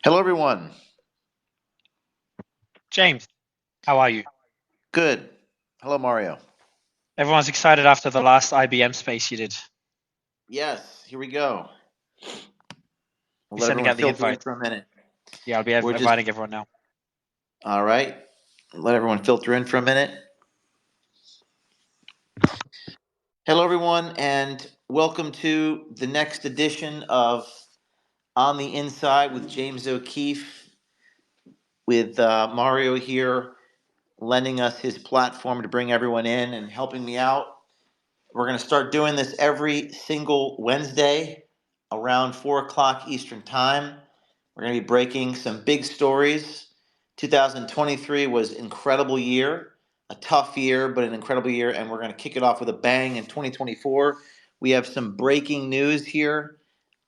Hello, everyone. James, how are you? Good. Hello, Mario. Everyone's excited after the last IBM space you did. Yes, here we go. We'll Be let sending everyone out the filter in invite. for a minute. Yeah, I'll be We're just, inviting everyone now. all right. Let everyone filter in for a minute. Hello, everyone, and welcome to the next edition of On the Inside with James O'Keefe, with Mario here lending us his platform to bring everyone in and helping me out. We're going to start doing this every single Wednesday around 4 o'clock Eastern Time. We're going to be breaking some big stories. 2023 was an incredible year, a tough year, but an incredible year, and we're going to kick it off with a bang in 2024. We have some breaking news here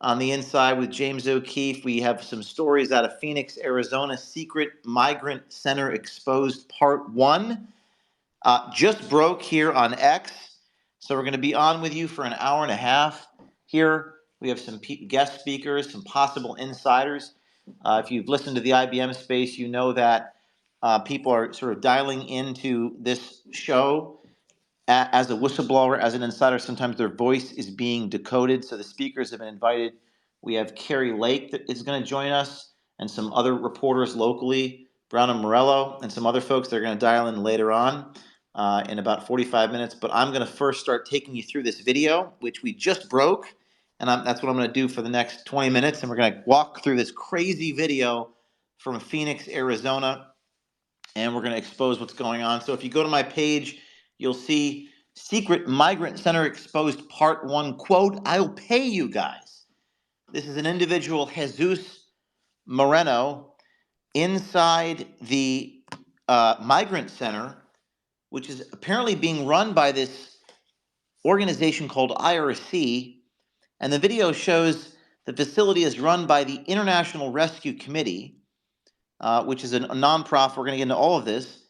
on the inside with James O'Keefe. We have some stories out of Phoenix, Arizona. Secret Migrant Center Exposed Part 1. Just broke here on X. So we're going to be on with you for an hour and a half here. We have some guest speakers, some possible insiders. If you've listened to the IBM space, you know that people are sort of dialing into this show as a whistleblower, as an insider. Sometimes their voice is being decoded. So the speakers have been invited. We have Kari Lake that is going to join us, and some other reporters locally, Brown and Morello, and some other folks that are going to dial in later on in about 45 minutes. But I'm going to first start taking you through this video, which we just broke. And that's what I'm going to do for the next 20 minutes. And we're going to walk through this crazy video from Phoenix, Arizona, and we're going to expose what's going on. So if you go to my page, you'll see Secret Migrant Center Exposed Part 1, quote, "I'll pay you guys." This is an individual, Jesus Moreno, inside the migrant center, which is apparently being run by this organization called IRC. And the video shows the facility is run by the International Rescue Committee, which is a nonprofit. We're going to get into all of this,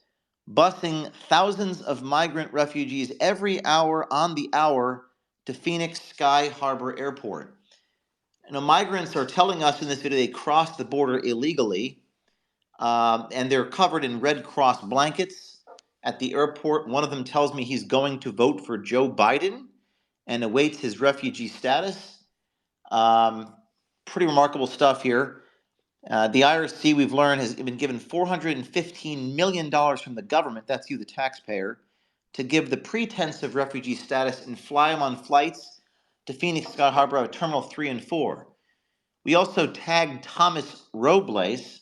busing thousands of migrant refugees every hour on the hour to Phoenix Sky Harbor Airport. Migrants are telling us in this video they crossed the border illegally, and they're covered in Red Cross blankets at the airport. One of them tells me he's going to vote for Joe Biden and awaits his refugee status. Um, Pretty remarkable stuff here. The IRC, we've learned, has been given $415 million from the government, that's you, the taxpayer, to give the pretense of refugee status and fly them on flights to Phoenix Sky Harbor out of Terminal 3 and 4. We also tagged Thomas Robles.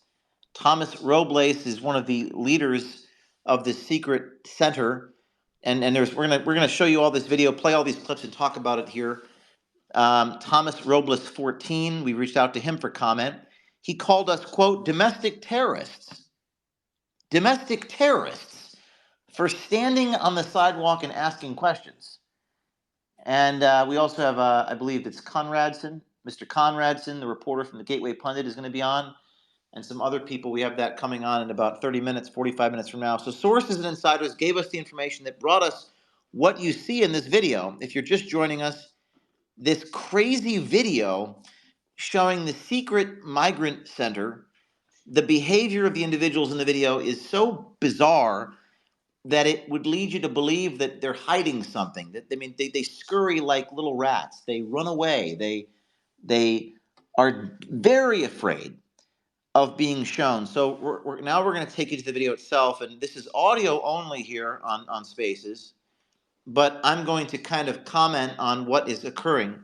Thomas Robles is one of the leaders of the secret center. And we're gonna show you all this video, play all these clips, and talk about it here. Thomas Robles 14, we reached out to him for comment. He called us, quote, domestic terrorists for standing on the sidewalk and asking questions. And we also have, I believe it's Conradson, Mr. Conradson, the reporter from the Gateway Pundit, is going to be on, and some other people. We have that coming on in about 30 minutes, 45 minutes from now. So sources and insiders gave us the information that brought us what you see in this video. If you're just joining us, this crazy video showing the secret migrant center. The behavior of the individuals in the video is so bizarre that it would lead you to believe that they're hiding something. That they scurry like little rats. They run away. They are very afraid of being shown. So now we're going to take you to the video itself, and this is audio only here on Spaces. But I'm going to kind of comment on what is occurring.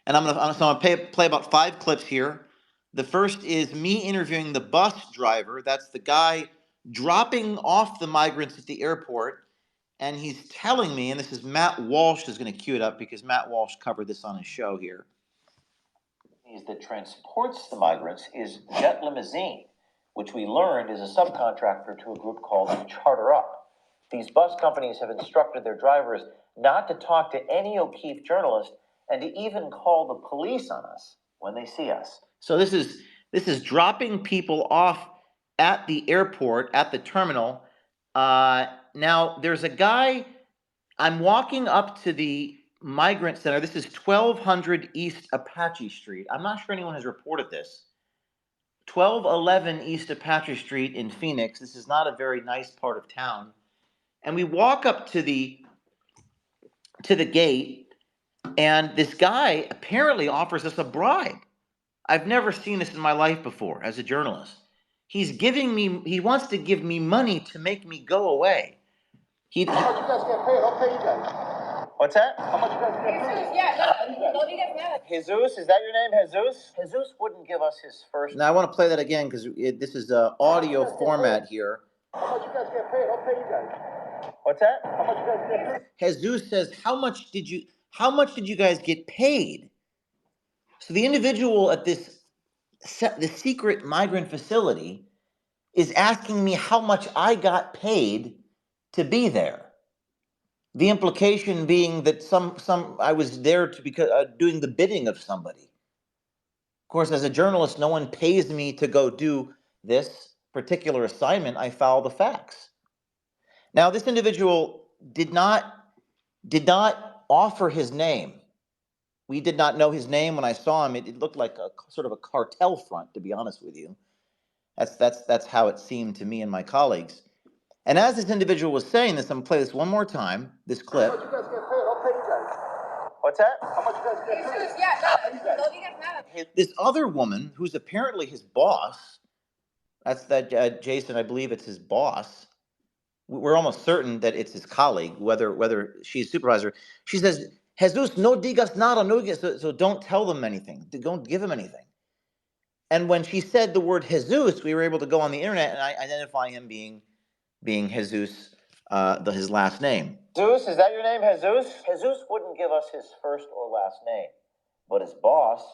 And I'm gonna play about 5 clips here. The first is me interviewing the bus driver. That's the guy dropping off the migrants at the airport. And he's telling me, and this is Matt Walsh is going to cue it up because Matt Walsh covered this on his show here. That transports the migrants is Jet Limousine, which we learned is a subcontractor to a group called Charter Up. These bus companies have instructed their drivers not to talk to any O'Keefe journalist and to even call the police on us when they see us. So this is dropping people off at the airport, at the terminal. Now there's a guy. I'm walking up to the migrant center. This is 1200 East Apache Street. I'm not sure anyone has reported this. 1211 East Apache Street in Phoenix. This is not a very nice part of town. And we walk up to the gate, and this guy apparently offers us a bribe. I've never seen this in my life before as a journalist. He wants to give me money to make me go away. How much you guys get paid? I'll pay you guys. What's that? How much you guys get paid? Yeah, no, Jesus, is that your name, Jesus? Jesus wouldn't give us his first. Now I want to play that again because this is audio format here. How much you guys get paid? I'll pay you guys. What's that? How much you guys get paid? Jesus says, how much did you guys get paid? So the individual at the secret migrant facility is asking me how much I got paid to be there. The implication being that I was there to because doing the bidding of somebody. Of course, as a journalist, no one pays me to go do this particular assignment. I follow the facts. Now, this individual did not offer his name. We did not know his name when I saw him. It looked like a sort of a cartel front, to be honest with you. That's how it seemed to me and my colleagues. And as this individual was saying this, I'm gonna play this one more time, this clip. How much you guys get paid? I'll pay you guys. What's that? How much you guys get paid? Yeah, this other woman, who's apparently his boss, that's Jason, I believe it's his boss. We're almost certain that it's his colleague, whether she's supervisor. She says, Jesus, no digas nada, no digas, so don't tell them anything. Don't give them anything. And when she said the word Jesus, we were able to go on the internet and identify him being Jesus, his last name. Jesus, is that your name, Jesus? Jesus wouldn't give us his first or last name, but his boss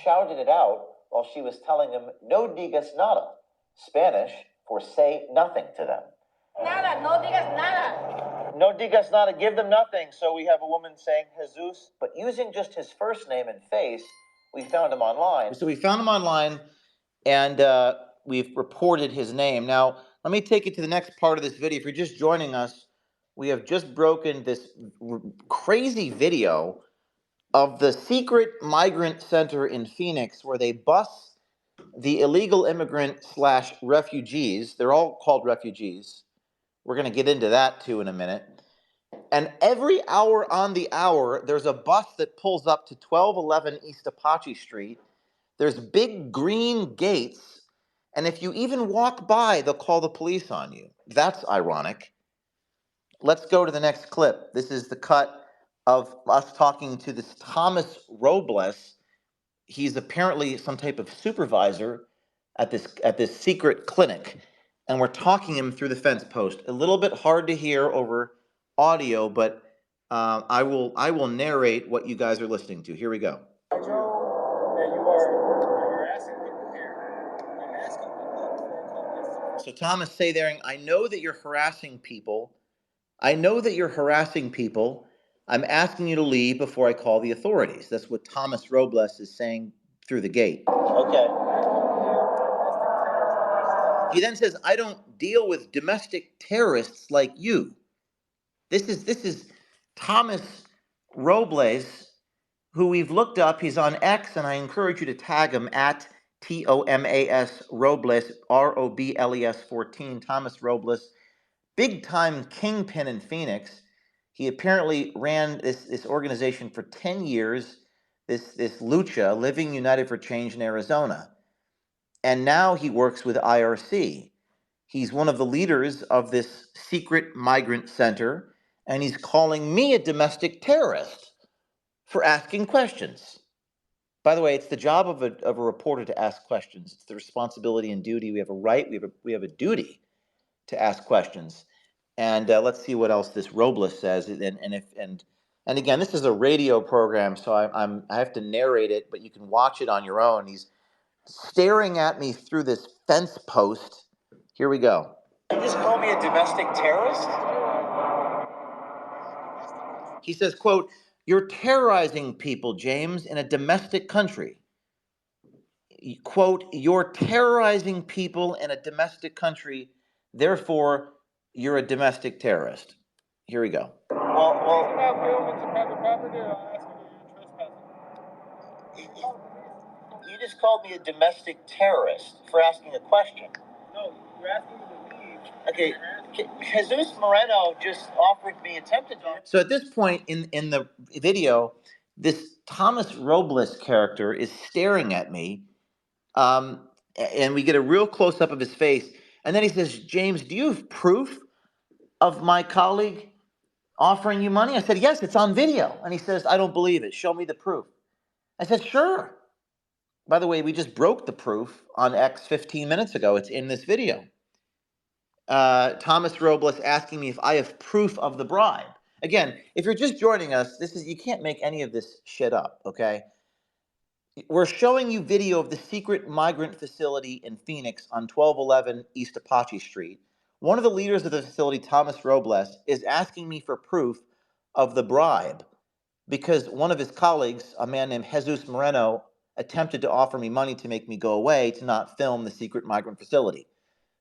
shouted it out while she was telling him, no digas nada, Spanish for say nothing to them. Nada, no digas nada. No digas nada, give them nothing. So we have a woman saying Jesus, but using just his first name and face, we found him online. So we found him online, and we've reported his name. Now, let me take you to the next part of this video. If you're just joining us, we have just broken this crazy video of the secret migrant center in Phoenix where they bus the illegal immigrant / refugees. They're all called refugees. We're going to get into that too in a minute. And every hour on the hour, there's a bus that pulls up to 1211 East Apache Street. There's big green gates. And if you even walk by, they'll call the police on you. That's ironic. Let's go to the next clip. This is the cut of us talking to this Thomas Robles. He's apparently some type of supervisor at this secret clinic. And we're talking him through the fence post. A little bit hard to hear over audio, but I will narrate what you guys are listening to. Here we go. I know that you are harassing people here. I'm asking people for a. So Thomas say there, I know that you're harassing people. I know that you're harassing people. I'm asking you to leave before I call the authorities. That's what Thomas Robles is saying through the gate. Okay. He then says, I don't deal with domestic terrorists like you. This is Thomas Robles, who we've looked up. He's on X, and I encourage you to tag him at TOMAS Robles, ROBLES 14. Thomas Robles, big time kingpin in Phoenix. He apparently ran this organization for 10 years, this Lucha, Living United for Change in Arizona. And now he works with IRC. He's one of the leaders of this secret migrant center, and he's calling me a domestic terrorist for asking questions. By the way, it's the job of a reporter to ask questions. It's the responsibility and duty. We have a right, we have a duty to ask questions. And let's see what else this Robles says. And again, this is a radio program, so I have to narrate it, but you can watch it on your own. He's staring at me through this fence post. Here we go. You just call me a domestic terrorist? He says, quote, you're terrorizing people, James, in a domestic country. Quote, you're terrorizing people in a domestic country, therefore you're a domestic terrorist. Here we go. Well, you just called me a domestic terrorist for asking a question. No, you're asking me to leave. Okay, Jesus Moreno just offered me attempted. So at this point in the video, this Thomas Robles character is staring at me, and we get a real close up of his face, and then he says, "James, do you have proof of my colleague offering you money?" I said, "Yes, it's on video." And he says, "I don't believe it. Show me the proof." I said, "Sure. By the way, we just broke the proof on X 15 minutes ago. It's in this video." Thomas Robles asking me if I have proof of the bribe. Again, if you're just joining us, you can't make any of this shit up, okay? We're showing you video of the secret migrant facility in Phoenix on 1211 East Apache Street. One of the leaders of the facility, Thomas Robles, is asking me for proof of the bribe because one of his colleagues, a man named Jesus Moreno, attempted to offer me money to make me go away to not film the secret migrant facility.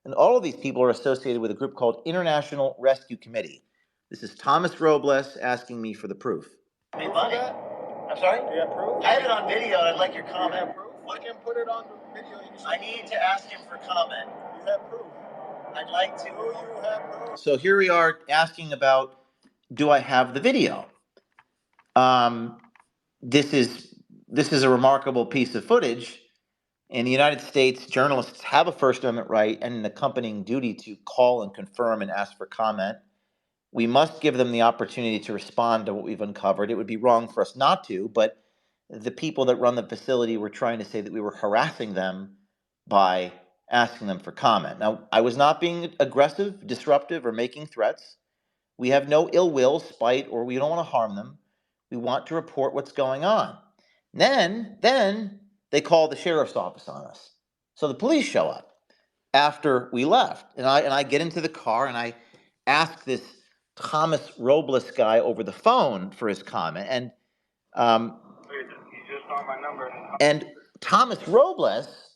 And all of these people are associated with a group called International Rescue Committee. This is Thomas Robles asking me for the proof. Hey, money? I'm sorry? Do you have proof? I have it on video, and I'd like your comment. Do you have proof? I can put it on the video. I need to ask him for comment. Do you have proof? I'd like to. Do you have proof? So here we are asking about, do I have the video? This is a remarkable piece of footage. In the United States, journalists have a First Amendment right and an accompanying duty to call and confirm and ask for comment. We must give them the opportunity to respond to what we've uncovered. It would be wrong for us not to, but the people that run the facility were trying to say that we were harassing them by asking them for comment. Now, I was not being aggressive, disruptive, or making threats. We have no ill will, spite, or we don't want to harm them. We want to report what's going on. Then they call the sheriff's office on us. So the police show up after we left, and I get into the car and I ask this Thomas Robles guy over the phone for his comment, and he just saw my number. And Thomas Robles,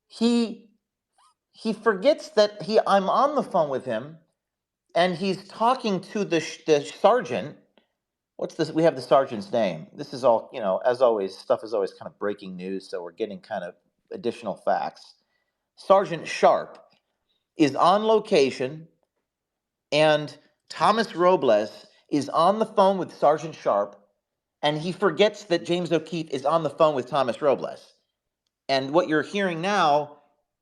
he forgets that I'm on the phone with him, and he's talking to the sergeant. What's this? We have the sergeant's name. This is all, as always, stuff is always kind of breaking news, so we're getting kind of additional facts. Sergeant Sharp is on location, and Thomas Robles is on the phone with Sergeant Sharp, and he forgets that James O'Keefe is on the phone with Thomas Robles. And what you're hearing now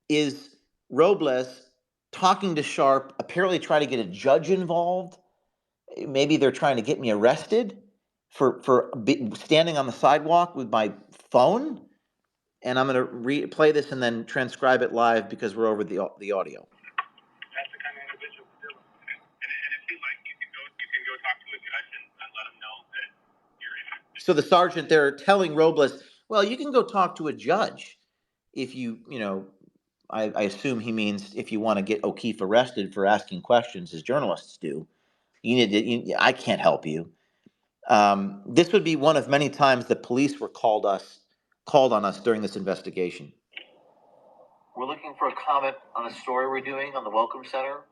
is Robles talking to Sharp, apparently trying to get a judge involved. Maybe they're trying to get me arrested for standing on the sidewalk with my phone. And I'm going to play this and then transcribe it live because we're over the audio. That's the kind of individual we're dealing with. And if you like, you can go talk to a judge and let them know that you're in. So the sergeant, they're telling Robles, well, you can go talk to a judge if I assume he means if you want to get O'Keefe arrested for asking questions, as journalists do. I can't help you. This would be one of many times the police were called on us during this investigation. We're looking for a comment on a story we're doing on the Welcome Center,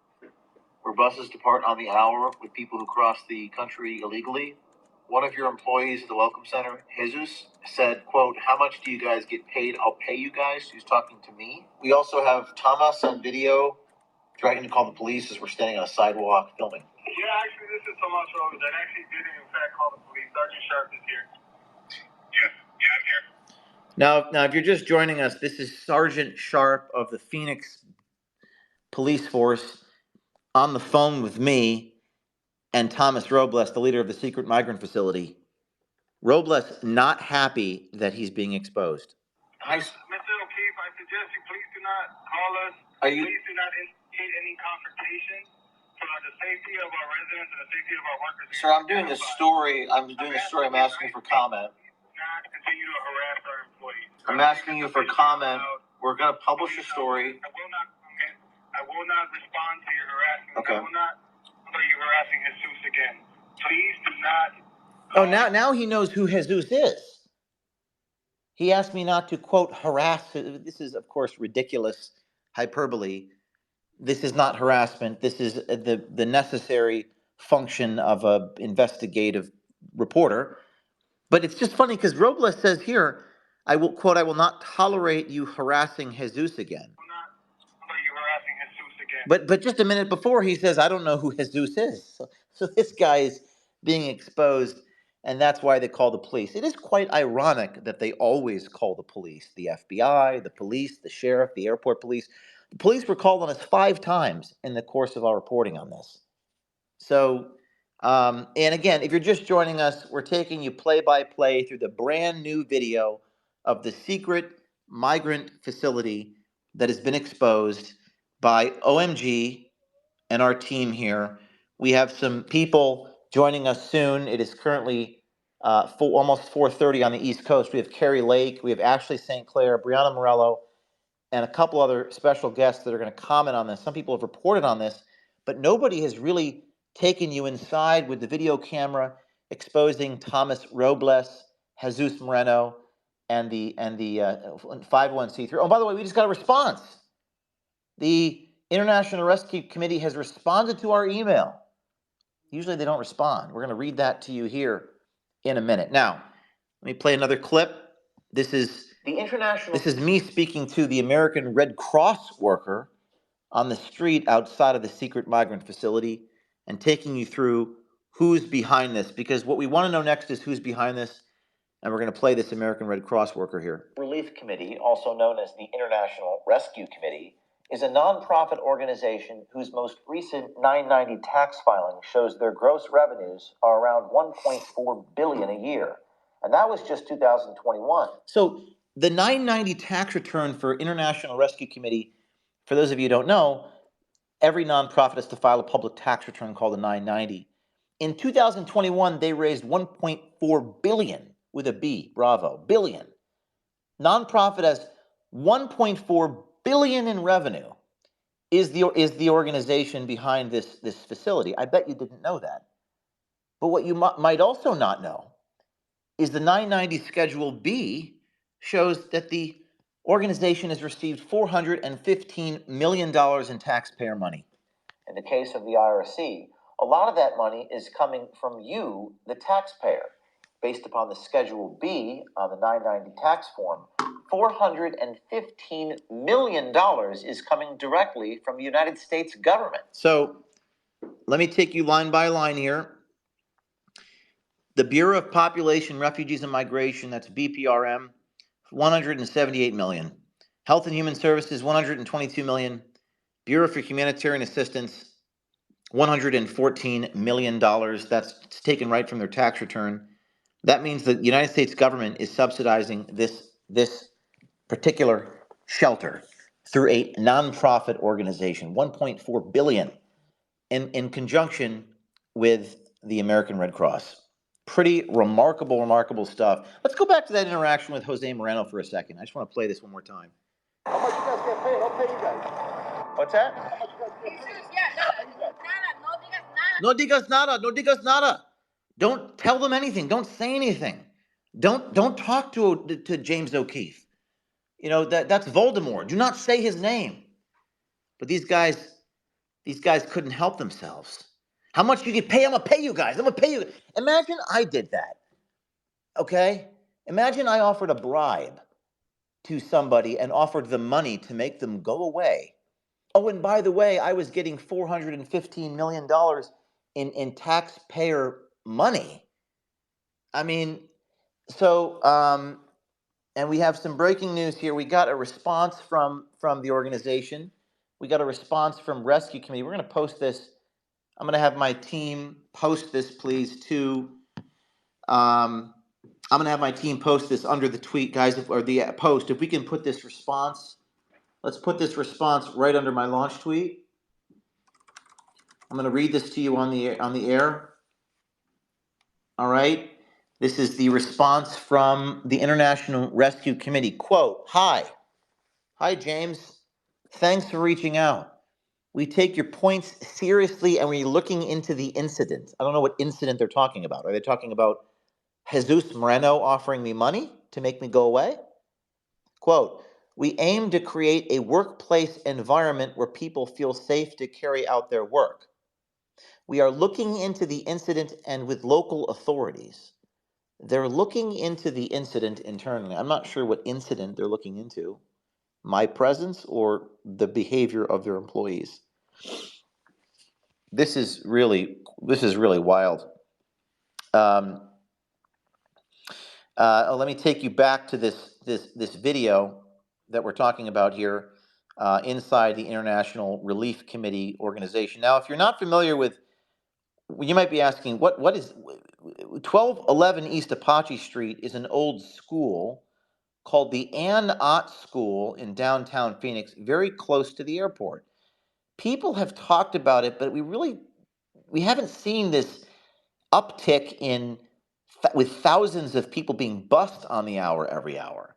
where buses depart on the hour with people who cross the country illegally. One of your employees at the Welcome Center, Jesus, said, quote, "How much do you guys get paid? I'll pay you guys." He's talking to me. We also have Thomas on video trying to call the police as we're standing on a sidewalk filming. Yeah, actually, this is Thomas Robles. I actually did, in fact, call the police. Sergeant Sharp is here. Yeah, I'm here. Now, if you're just joining us, this is Sergeant Sharp of the Phoenix Police Force on the phone with me and Thomas Robles, the leader of the secret migrant facility. Robles not happy that he's being exposed. Mr. O'Keefe, I suggest you please do not call us. Please do not instigate any confrontation for the safety of our residents and the safety of our workers. Sir, I'm doing a story. I'm asking for comment. Not continue to harass our employees. I'm asking you for comment. We're going to publish a story. I will not respond to your harassment. Okay. I will not are you harassing Jesus again. Please do not. Oh, now he knows who Jesus is. He asked me not to, quote, harass. This is, of course, ridiculous hyperbole. This is not harassment. This is the necessary function of an investigative reporter. But it's just funny because Robles says here, I will, quote, I will not tolerate you harassing Jesus again. I'm not you harassing Jesus again. But just a minute before, he says, I don't know who Jesus is. So this guy is being exposed, and that's why they call the police. It is quite ironic that they always call the police, the FBI, the police, the sheriff, the airport police. The police were called on us 5 times in the course of our reporting on this. So, and again, if you're just joining us, we're taking you play by play through the brand new video of the secret migrant facility that has been exposed by OMG and our team here. We have some people joining us soon. It is currently almost 4:30 on the East Coast. We have Kari Lake, we have Ashley St. Clair, Brianna Morello, and a couple other special guests that are going to comment on this. Some people have reported on this, but nobody has really taken you inside with the video camera exposing Thomas Robles, Jesus Moreno, and the 501c3. Oh, by the way, we just got a response. The International Rescue Committee has responded to our email. Usually they don't respond. We're going to read that to you here in a minute. Now, let me play another clip. This is me speaking to the American Red Cross worker on the street outside of the secret migrant facility and taking you through who's behind this, because what we want to know next is who's behind this, and we're going to play this American Red Cross worker here. Relief Committee, also known as the International Rescue Committee, is a nonprofit organization whose most recent 990 tax filing shows their gross revenues are around $1.4 billion a year. And that was just 2021. So the 990 tax return for International Rescue Committee, for those of you who don't know, every nonprofit has to file a public tax return called a 990. In 2021, they raised $1.4 billion with a B, bravo, billion. Nonprofit has $1.4 billion in revenue, is the organization behind this facility. I bet you didn't know that. But what you might also not know is the 990 Schedule B shows that the organization has received $415 million in taxpayer money. In the case of the IRC, a lot of that money is coming from you, the taxpayer. Based upon the Schedule B on the 990 tax form, $415 million is coming directly from the United States government. So let me take you line by line here. The Bureau of Population, Refugees, and Migration, that's BPRM, $178 million. Health and Human Services, $122 million. Bureau for Humanitarian Assistance, $114 million. That's taken right from their tax return. That means the United States government is subsidizing this particular shelter through a nonprofit organization, $1.4 billion, in conjunction with the American Red Cross. Pretty remarkable stuff. Let's go back to that interaction with Jose Moreno for a second. I just want to play this one more time. How much you guys get paid? I'll pay you guys. What's that? No digas nada. No digas nada. Don't tell them anything. Don't say anything. Don't talk to James O'Keefe. You know, that's Voldemort. Do not say his name. But these guys couldn't help themselves. How much you get paid? I'm gonna pay you guys. I'm gonna pay you. Imagine I did that. Okay? Imagine I offered a bribe to somebody and offered them money to make them go away. Oh, and by the way, I was getting $415 million in taxpayer money. I mean, so, and we have some breaking news here. We got a response from the organization. We got a response from Rescue Committee. We're going to post this. I'm going to have my team post this, please, to, I'm going to have my team post this under the tweet, guys, or the post. If we can put this response, let's put this response right under my launch tweet. I'm going to read this to you on the air. All right. This is the response from the International Rescue Committee. Quote, Hi, James. Thanks for reaching out. We take your points seriously and we're looking into the incident. I don't know what incident they're talking about. Are they talking about Jesus Moreno offering me money to make me go away? Quote, we aim to create a workplace environment where people feel safe to carry out their work. We are looking into the incident and with local authorities. They're looking into the incident internally. I'm not sure what incident they're looking into, my presence or the behavior of their employees. This is really wild. Let me take you back to this video that we're talking about here inside the International Relief Committee organization. Now, if you're not familiar with, you might be asking, what is 1211 East Apache Street is an old school called the Ann Ott School in downtown Phoenix, very close to the airport. People have talked about it, but we haven't seen this uptick in with thousands of people being bussed on the hour every hour.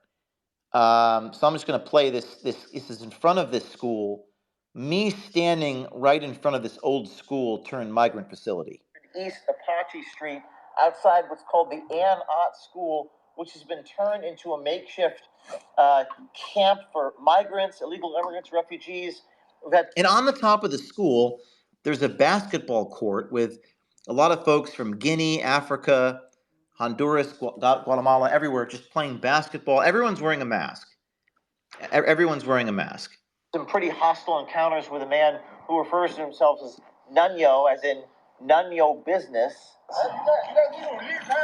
So I'm just going to play this. This is in front of this school. Me standing right in front of this old school turned migrant facility. East Apache Street, outside what's called the Ann Ott School, which has been turned into a makeshift camp for migrants, illegal immigrants, refugees. And on the top of the school, there's a basketball court with a lot of folks from Guinea, Africa, Honduras, Guatemala, everywhere, just playing basketball. Everyone's wearing a mask. Everyone's wearing a mask. Some pretty hostile encounters with a man who refers to himself as Nunyo, as in none yo business.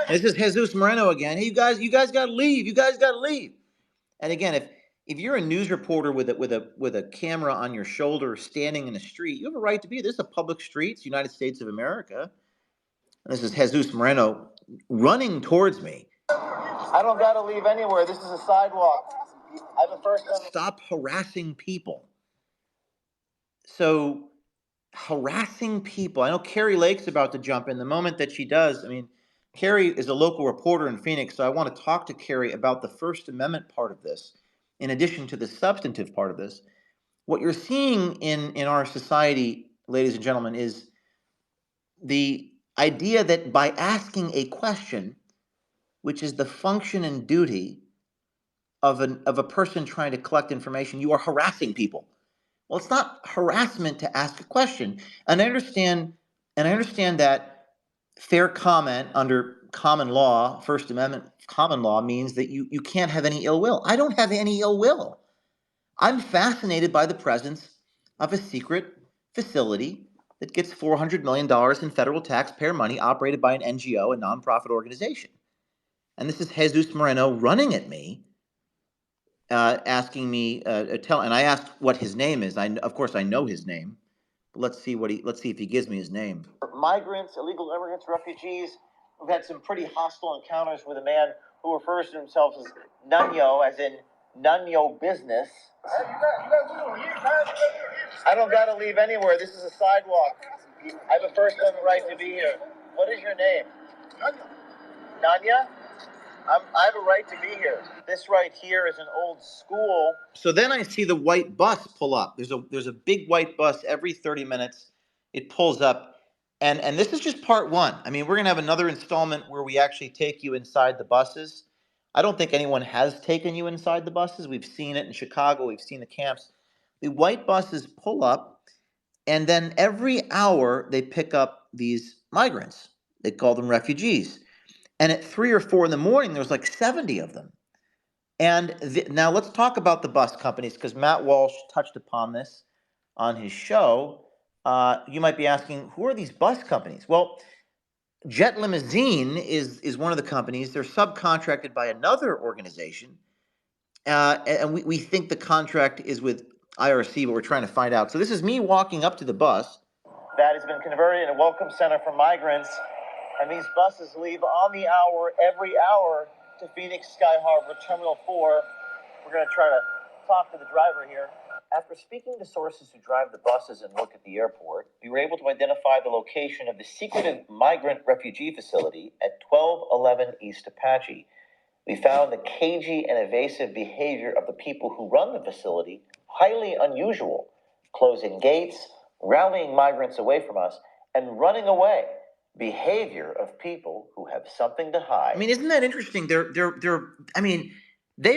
This is Jesus Moreno again. Hey, you guys got to leave. You guys got to leave. And again, if you're a news reporter with a camera on your shoulder, standing in a street, you have a right to be. This is a public street, it's the United States of America. And this is Jesus Moreno running towards me. I don't got to leave anywhere. This is a sidewalk. I have a first time. Stop harassing people. So, harassing people. I know Kari Lake's about to jump in. The moment that she does, I mean, Kari is a local reporter in Phoenix, so I want to talk to Kari about the First Amendment part of this, in addition to the substantive part of this. What you're seeing in our society, ladies and gentlemen, is the idea that by asking a question, which is the function and duty of a person trying to collect information, you are harassing people. Well, it's not harassment to ask a question. And I understand that fair comment under common law, First Amendment common law, means that you can't have any ill will. I don't have any ill will. I'm fascinated by the presence of a secret facility that gets $400 million in federal taxpayer money operated by an NGO, a nonprofit organization. And this is Jesus Moreno running at me, asking me, and I asked what his name is. Of course, I know his name. But let's see if he gives me his name. Migrants, illegal immigrants, refugees. We've had some pretty hostile encounters with a man who refers to himself as Nunyo, as in none yo business. I don't got to leave anywhere. This is a sidewalk. I have a First Amendment right to be here. What is your name? Nanya? I have a right to be here. This right here is an old school. So then I see the white bus pull up. There's a big white bus every 30 minutes. It pulls up. And this is just part one. I mean, we're going to have another installment where we actually take you inside the buses. I don't think anyone has taken you inside the buses. We've seen it in Chicago. We've seen the camps. The white buses pull up, and then every hour they pick up these migrants. They call them refugees. And at 3 or 4 in the morning, there's like 70 of them. And now let's talk about the bus companies, because Matt Walsh touched upon this on his show. You might be asking, who are these bus companies? Well, Jet Limousine is one of the companies. They're subcontracted by another organization. And we think the contract is with IRC, but we're trying to find out. So this is me walking up to the bus. That has been converted in a welcome center for migrants. And these buses leave on the hour, every hour, to Phoenix Sky Harbor, Terminal 4. We're going to try to talk to the driver here. After speaking to sources who drive the buses and work at the airport, we were able to identify the location of the secretive migrant refugee facility at 1211 East Apache. We found the cagey and evasive behavior of the people who run the facility highly unusual, closing gates, rallying migrants away from us, and running away. Behavior of people who have something to hide. I mean, isn't that interesting? They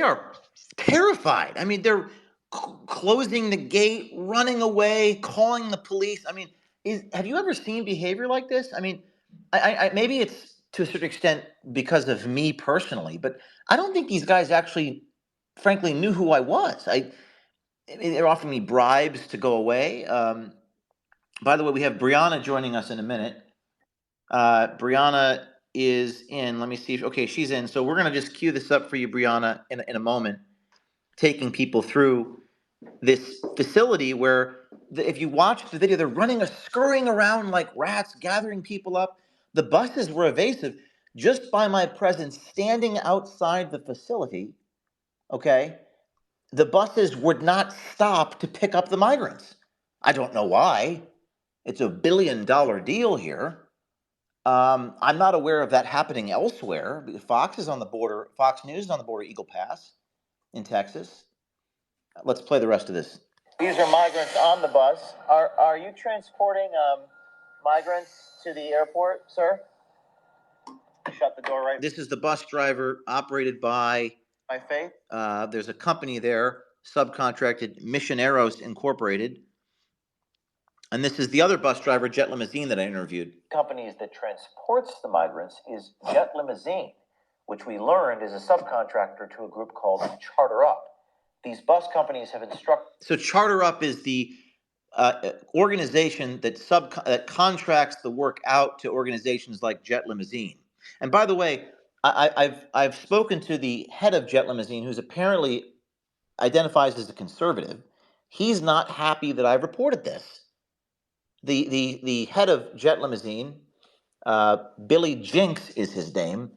are terrified. I mean, they're closing the gate, running away, calling the police. I mean, have you ever seen behavior like this? I mean, maybe it's to a certain extent because of me personally, but I don't think these guys actually, frankly, knew who I was. I mean, they're offering me bribes to go away. By the way, we have Brianna joining us in a minute. Brianna is in. Let me see. Okay, she's in. So we're going to just cue this up for you, Brianna, in a moment, taking people through this facility where, if you watch the video, they're scurrying around like rats, gathering people up. The buses were evasive just by my presence standing outside the facility. Okay, the buses would not stop to pick up the migrants. I don't know why. It's a $1 billion deal here. I'm not aware of that happening elsewhere. Fox is on the border. Fox News is on the border, Eagle Pass in Texas. Let's play the rest of this. These are migrants on the bus. Are you transporting migrants to the airport, sir? Shut the door right. This is the bus driver operated by Faith. There's a company there, subcontracted, Missioneros Incorporated. And this is the other bus driver, Jet Limousine, that I interviewed. Companies that transports the migrants is Jet Limousine, which we learned is a subcontractor to a group called Charter Up. These bus companies have instructed. So Charter Up is the organization that contracts the work out to organizations like Jet Limousine. And by the way, I've spoken to the head of Jet Limousine, who's apparently identifies as a conservative. He's not happy that I've reported this. The head of Jet Limousine, Billy Jinks is his name.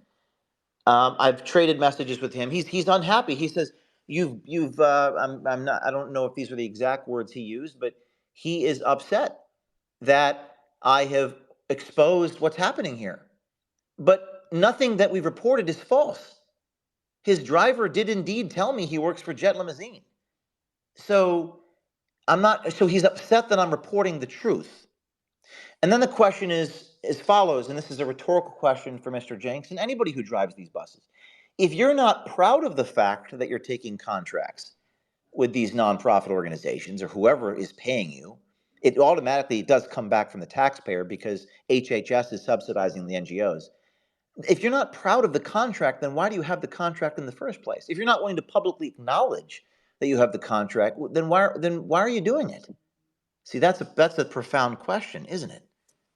I've traded messages with him. He's unhappy. He says I'm not. I don't know if these are the exact words he used, but he is upset that I have exposed what's happening here. But nothing that we've reported is false. His driver did indeed tell me he works for Jet Limousine. So he's upset that I'm reporting the truth. And then the question is as follows, and this is a rhetorical question for Mr. Jenks and anybody who drives these buses. If you're not proud of the fact that you're taking contracts with these nonprofit organizations or whoever is paying you, it automatically does come back from the taxpayer because HHS is subsidizing the NGOs. If you're not proud of the contract, then why do you have the contract in the first place? If you're not willing to publicly acknowledge that you have the contract, then why are you doing it? See, that's a profound question, isn't it?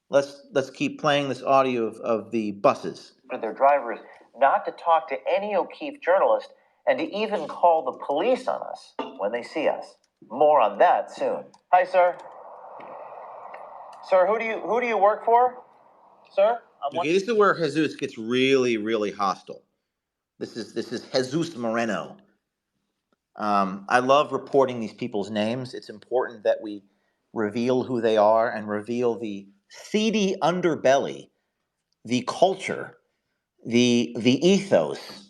Let's keep playing this audio of the buses. For their drivers not to talk to any O'Keefe journalist and to even call the police on us when they see us. More on that soon. Hi, sir. Sir, who do you work for? Sir? Okay, this is where Jesus gets really, really hostile. This is Jesus Moreno. I love reporting these people's names. It's important that we reveal who they are and reveal the seedy underbelly, the culture, the ethos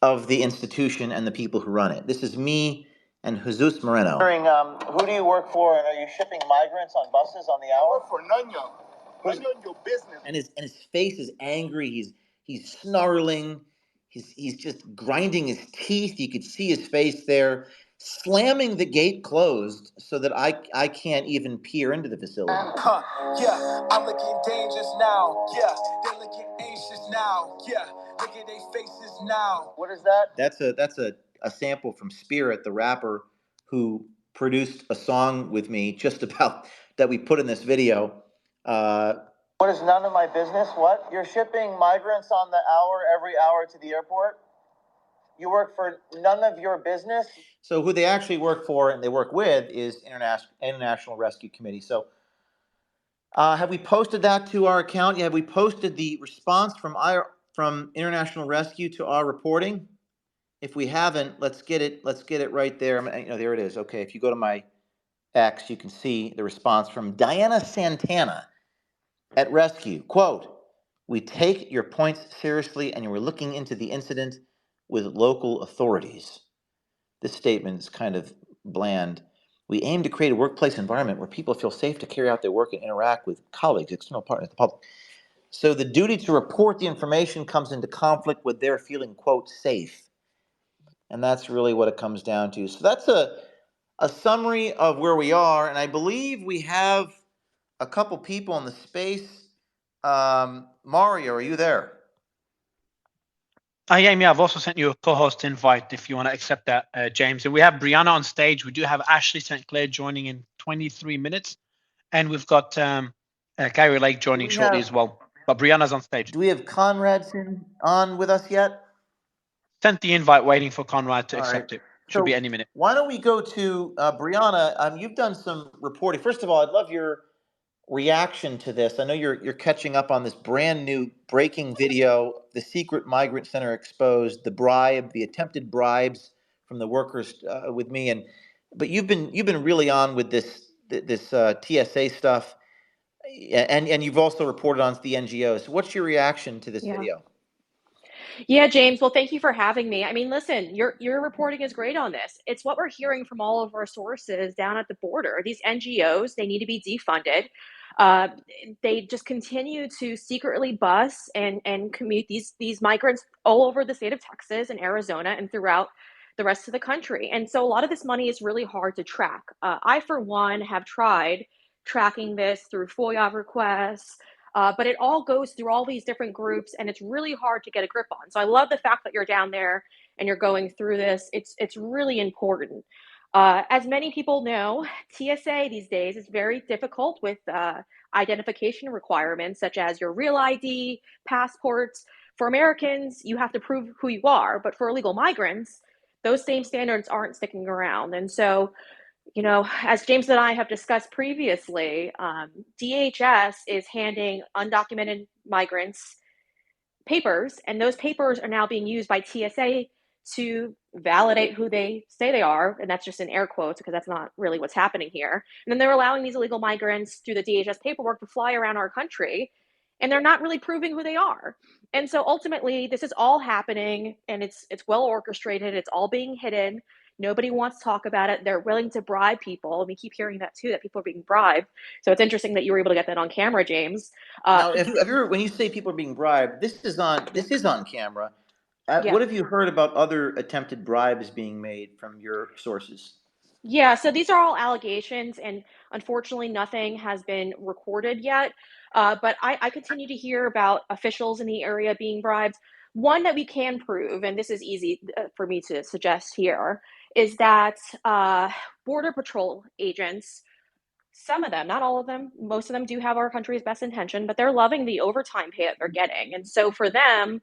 of the institution and the people who run it. This is me and Jesus Moreno. Who do you work for, and are you shipping migrants on buses on the hour? I work for Nunyo. Nunyo, your business. And his face is angry. He's snarling. He's just grinding his teeth. You could see his face there, slamming the gate closed so that I can't even peer into the facility. Yeah, I'm looking dangerous now. Yeah, they're looking anxious now. Yeah, look at their faces now. What is that? That's a sample from Spirit, the rapper who produced a song with me just about that we put in this video. What is none of my business? What? You're shipping migrants on the hour, every hour to the airport? You work for none of your business? So who they actually work for and they work with is International Rescue Committee. So have we posted that to our account? Yeah, have we posted the response from International Rescue to our reporting? If we haven't, let's get it right there. There it is. Okay, if you go to my X, you can see the response from Diana Santana at Rescue. Quote, "We take your points seriously and we're looking into the incident with local authorities." This statement is kind of bland. "We aim to create a workplace environment where people feel safe to carry out their work and interact with colleagues, external partners, the public." So the duty to report the information comes into conflict with their feeling, quote, safe. And that's really what it comes down to. So that's a summary of where we are. And I believe we have a couple people in the space. Mario, are you there? I am, yeah. I've also sent you a co-host invite if you want to accept that, James. And we have Brianna on stage. We do have Ashley St. Clair joining in 23 minutes. And we've got Kari Lake joining shortly as well. But Brianna's on stage. Do we have Conradson on with us yet? Sent the invite, waiting for Conrad to All accept right. it. Should be any minute. Why don't we go to Brianna? You've done some reporting. First of all, I'd love your reaction to this. I know you're catching up on this brand new breaking video, the secret migrant center exposed, the attempted bribes from the workers with me, but you've been really on with this TSA stuff, and you've also reported on the NGOs. What's your reaction to this video? Yeah, James. Well, thank you for having me. I mean, listen, your reporting is great on this. It's what we're hearing from all of our sources down at the border. These NGOs, they need to be defunded. Uh, they just continue to secretly bus and commute these migrants all over the state of Texas and Arizona and throughout the rest of the country. And so a lot of this money is really hard to track. I, for one, have tried tracking this through FOIA requests, but it all goes through all these different groups, and it's really hard to get a grip on. So I love the fact that you're down there and you're going through this. It's really important. As many people know, TSA these days is very difficult with identification requirements, such as your real ID, passports. For Americans, you have to prove who you are, but for illegal migrants, those same standards aren't sticking around. And so, you know, as James and I have discussed previously, DHS is handing undocumented migrants papers, and those papers are now being used by TSA to validate who they say they are. And that's just in air quotes because that's not really what's happening here. And then they're allowing these illegal migrants through the DHS paperwork to fly around our country, and they're not really proving who they are. And so ultimately, this is all happening, and it's well orchestrated. It's all being hidden. Nobody wants to talk about it. They're willing to bribe people. And we keep hearing that too, that people are being bribed. So it's interesting that you were able to get that on camera, James. Now, when you say people are being bribed, this is on camera. Yeah. What have you heard about other attempted bribes being made from your sources? Yeah, so these are all allegations, and unfortunately, nothing has been recorded yet. But I continue to hear about officials in the area being bribed. One that we can prove, and this is easy for me to suggest here, is that Border Patrol agents, some of them, not all of them, most of them do have our country's best intention, but they're loving the overtime pay that they're getting. And so for them,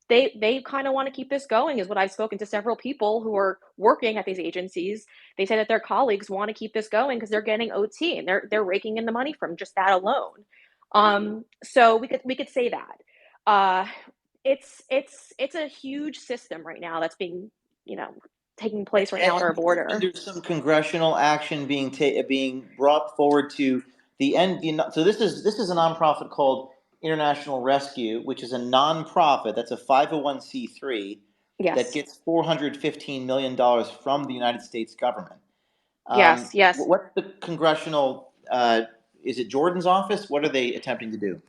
they kind of want to keep this going, is what I've spoken to several people who are working at these agencies. They say that their colleagues want to keep this going because they're getting OT and they're raking in the money from just that alone. So we could say that. It's a huge system right now that's being, taking place right now at our border. There's some congressional action being brought forward to the end. So this is a nonprofit called International Rescue, which is a nonprofit. That's a 501c3 that gets $415 million from the United States government. Yes. What's the congressional? Is it Jordan's office? What are they attempting to do?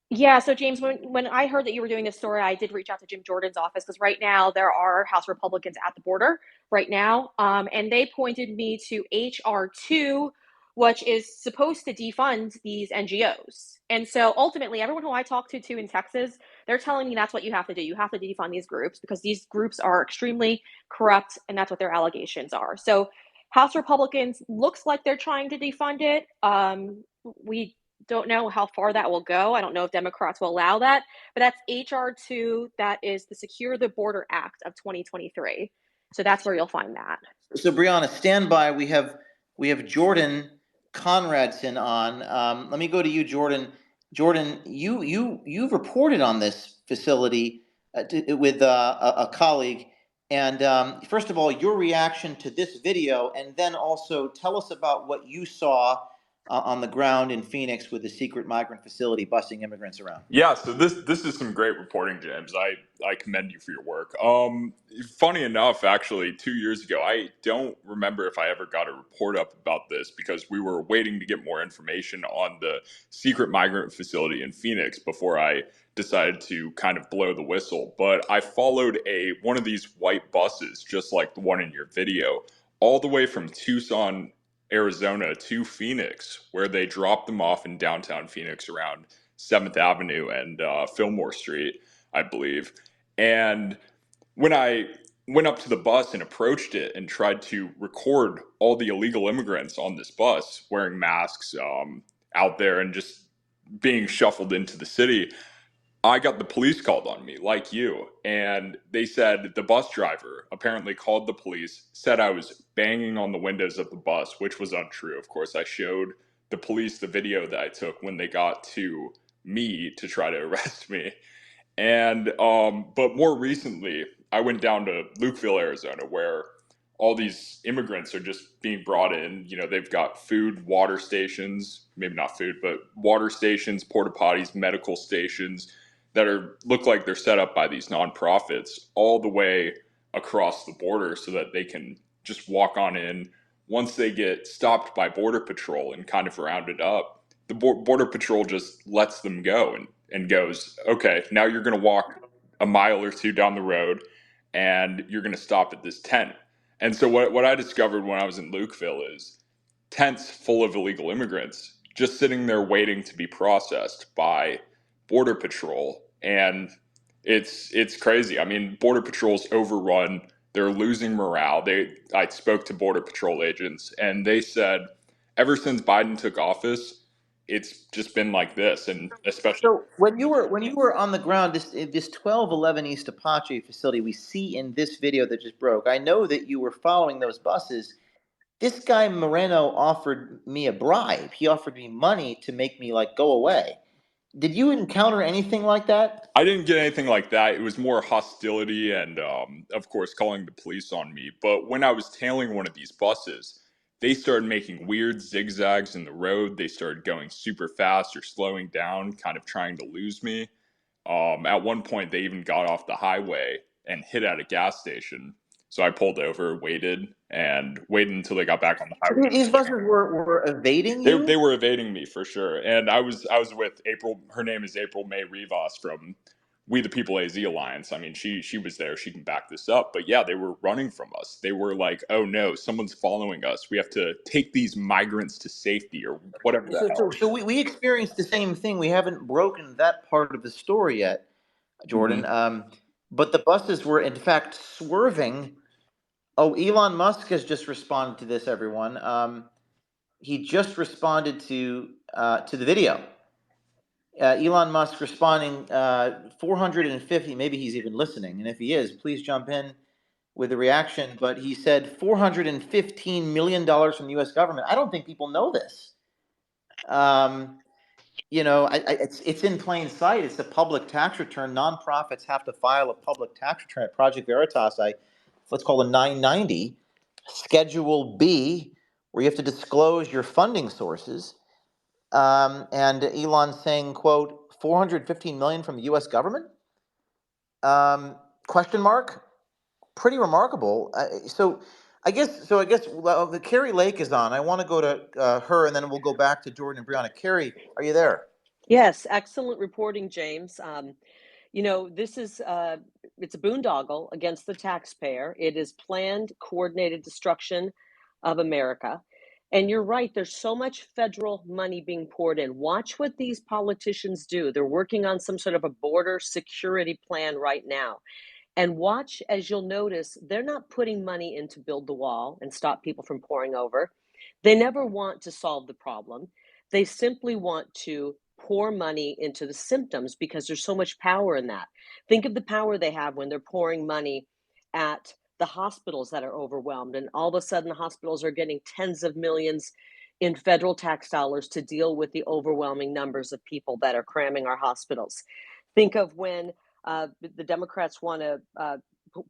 Yeah, so James, when I heard that you were doing this story, I did reach out to Jim Jordan's office because right now there are House Republicans at the border right now, and they pointed me to HR2, which is supposed to defund these NGOs. And so ultimately, everyone who I talked to in Texas, they're telling me that's what you have to do. You have to defund these groups because these groups are extremely corrupt, and that's what their allegations are. So House Republicans looks like they're trying to defund it. We don't know how far that will go. I don't know if Democrats will allow that, but that's HR2. That is the Secure the Border Act of 2023. So that's where you'll find that. So Brianna, stand by. We have Jordan Conradson on. Let me go to you, Jordan. Jordan, you've reported on this facility with a colleague. And first of all, your reaction to this video, and then also tell us about what you saw on the ground in Phoenix with the secret migrant facility busing immigrants around. Yeah, so this is some great reporting, James. I commend you for your work. Funny enough, actually, 2 years ago, I don't remember if I ever got a report up about this because we were waiting to get more information on the secret migrant facility in Phoenix before I decided to kind of blow the whistle. But I followed one of these white buses, just like the one in your video, all the way from Tucson, Arizona to Phoenix, where they dropped them off in downtown Phoenix around 7th Avenue and Fillmore Street, I believe. And when I went up to the bus and approached it and tried to record all the illegal immigrants on this bus wearing masks out there and just being shuffled into the city, I got the police called on me, like you. And they said the bus driver apparently called the police, said I was banging on the windows of the bus, which was untrue. Of course, I showed the police the video that I took when they got to me to try to arrest me. And but more recently, I went down to Lukeville, Arizona, where all these immigrants are just being brought in. You know, they've got food, water stations, maybe not food, but water stations, porta potties, medical stations that look like they're set up by these nonprofits all the way across the border so that they can just walk on in. Once they get stopped by Border Patrol and kind of rounded up, the Border Patrol just lets them go and goes, okay, now you're going to walk a mile or two down the road and you're going to stop at this tent. And so what I discovered when I was in Lukeville is tents full of illegal immigrants just sitting there waiting to be processed by Border Patrol. And it's crazy. I mean, Border Patrol's overrun. They're losing morale. I spoke to Border Patrol agents and they said ever since Biden took office, it's just been like this, and especially. So when you were on the ground, this 1211 East Apache facility we see in this video that just broke, I know that you were following those buses. This guy Moreno offered me a bribe. He offered me money to make me like go away. Did you encounter anything like that? I didn't get anything like that. It was more hostility and, of course, calling the police on me. But when I was tailing one of these buses, they started making weird zigzags in the road. They started going super fast or slowing down, kind of trying to lose me. At one point, they even got off the highway and hit at a gas station. So I pulled over, waited until they got back on the highway. These buses were evading you? They were evading me for sure. And I was with April. Her name is April May Rivas from We the People AZ Alliance. I mean, she was there. She can back this up. But yeah, they were running from us. They were like, oh no, someone's following us. We have to take these migrants to safety or whatever the hell. So we experienced the same thing. We haven't broken that part of the story yet, Jordan. Mm-hmm. But the buses were in fact swerving. Oh, Elon Musk has just responded to this, everyone. He just responded to the video. Elon Musk responding 450. Maybe he's even listening, and if he is, please jump in with a reaction. But he said $415 million from the U.S. government. I don't think people know this. You know, it's in plain sight. It's a public tax return. Nonprofits have to file a public tax return at Project Veritas. Let's call it 990, Schedule B, where you have to disclose your funding sources. And Elon saying, quote, 415 million from the U.S. government? Question mark? Pretty remarkable. So I guess the Kari Lake is on. I want to go to her, and then we'll go back to Jordan and Brianna. Kari, are you there? Yes, excellent reporting, James. You know, this is it's a boondoggle against the taxpayer. It is planned, coordinated destruction of America. And you're right, there's so much federal money being poured in. Watch what these politicians do. They're working on some sort of a border security plan right now. And watch, as you'll notice, they're not putting money in to build the wall and stop people from pouring over. They never want to solve the problem. They simply want to pour money into the symptoms because there's so much power in that. Think of the power they have when they're pouring money at the hospitals that are overwhelmed, and all of a sudden the hospitals are getting tens of millions in federal tax dollars to deal with the overwhelming numbers of people that are cramming our hospitals. Think of when the Democrats want to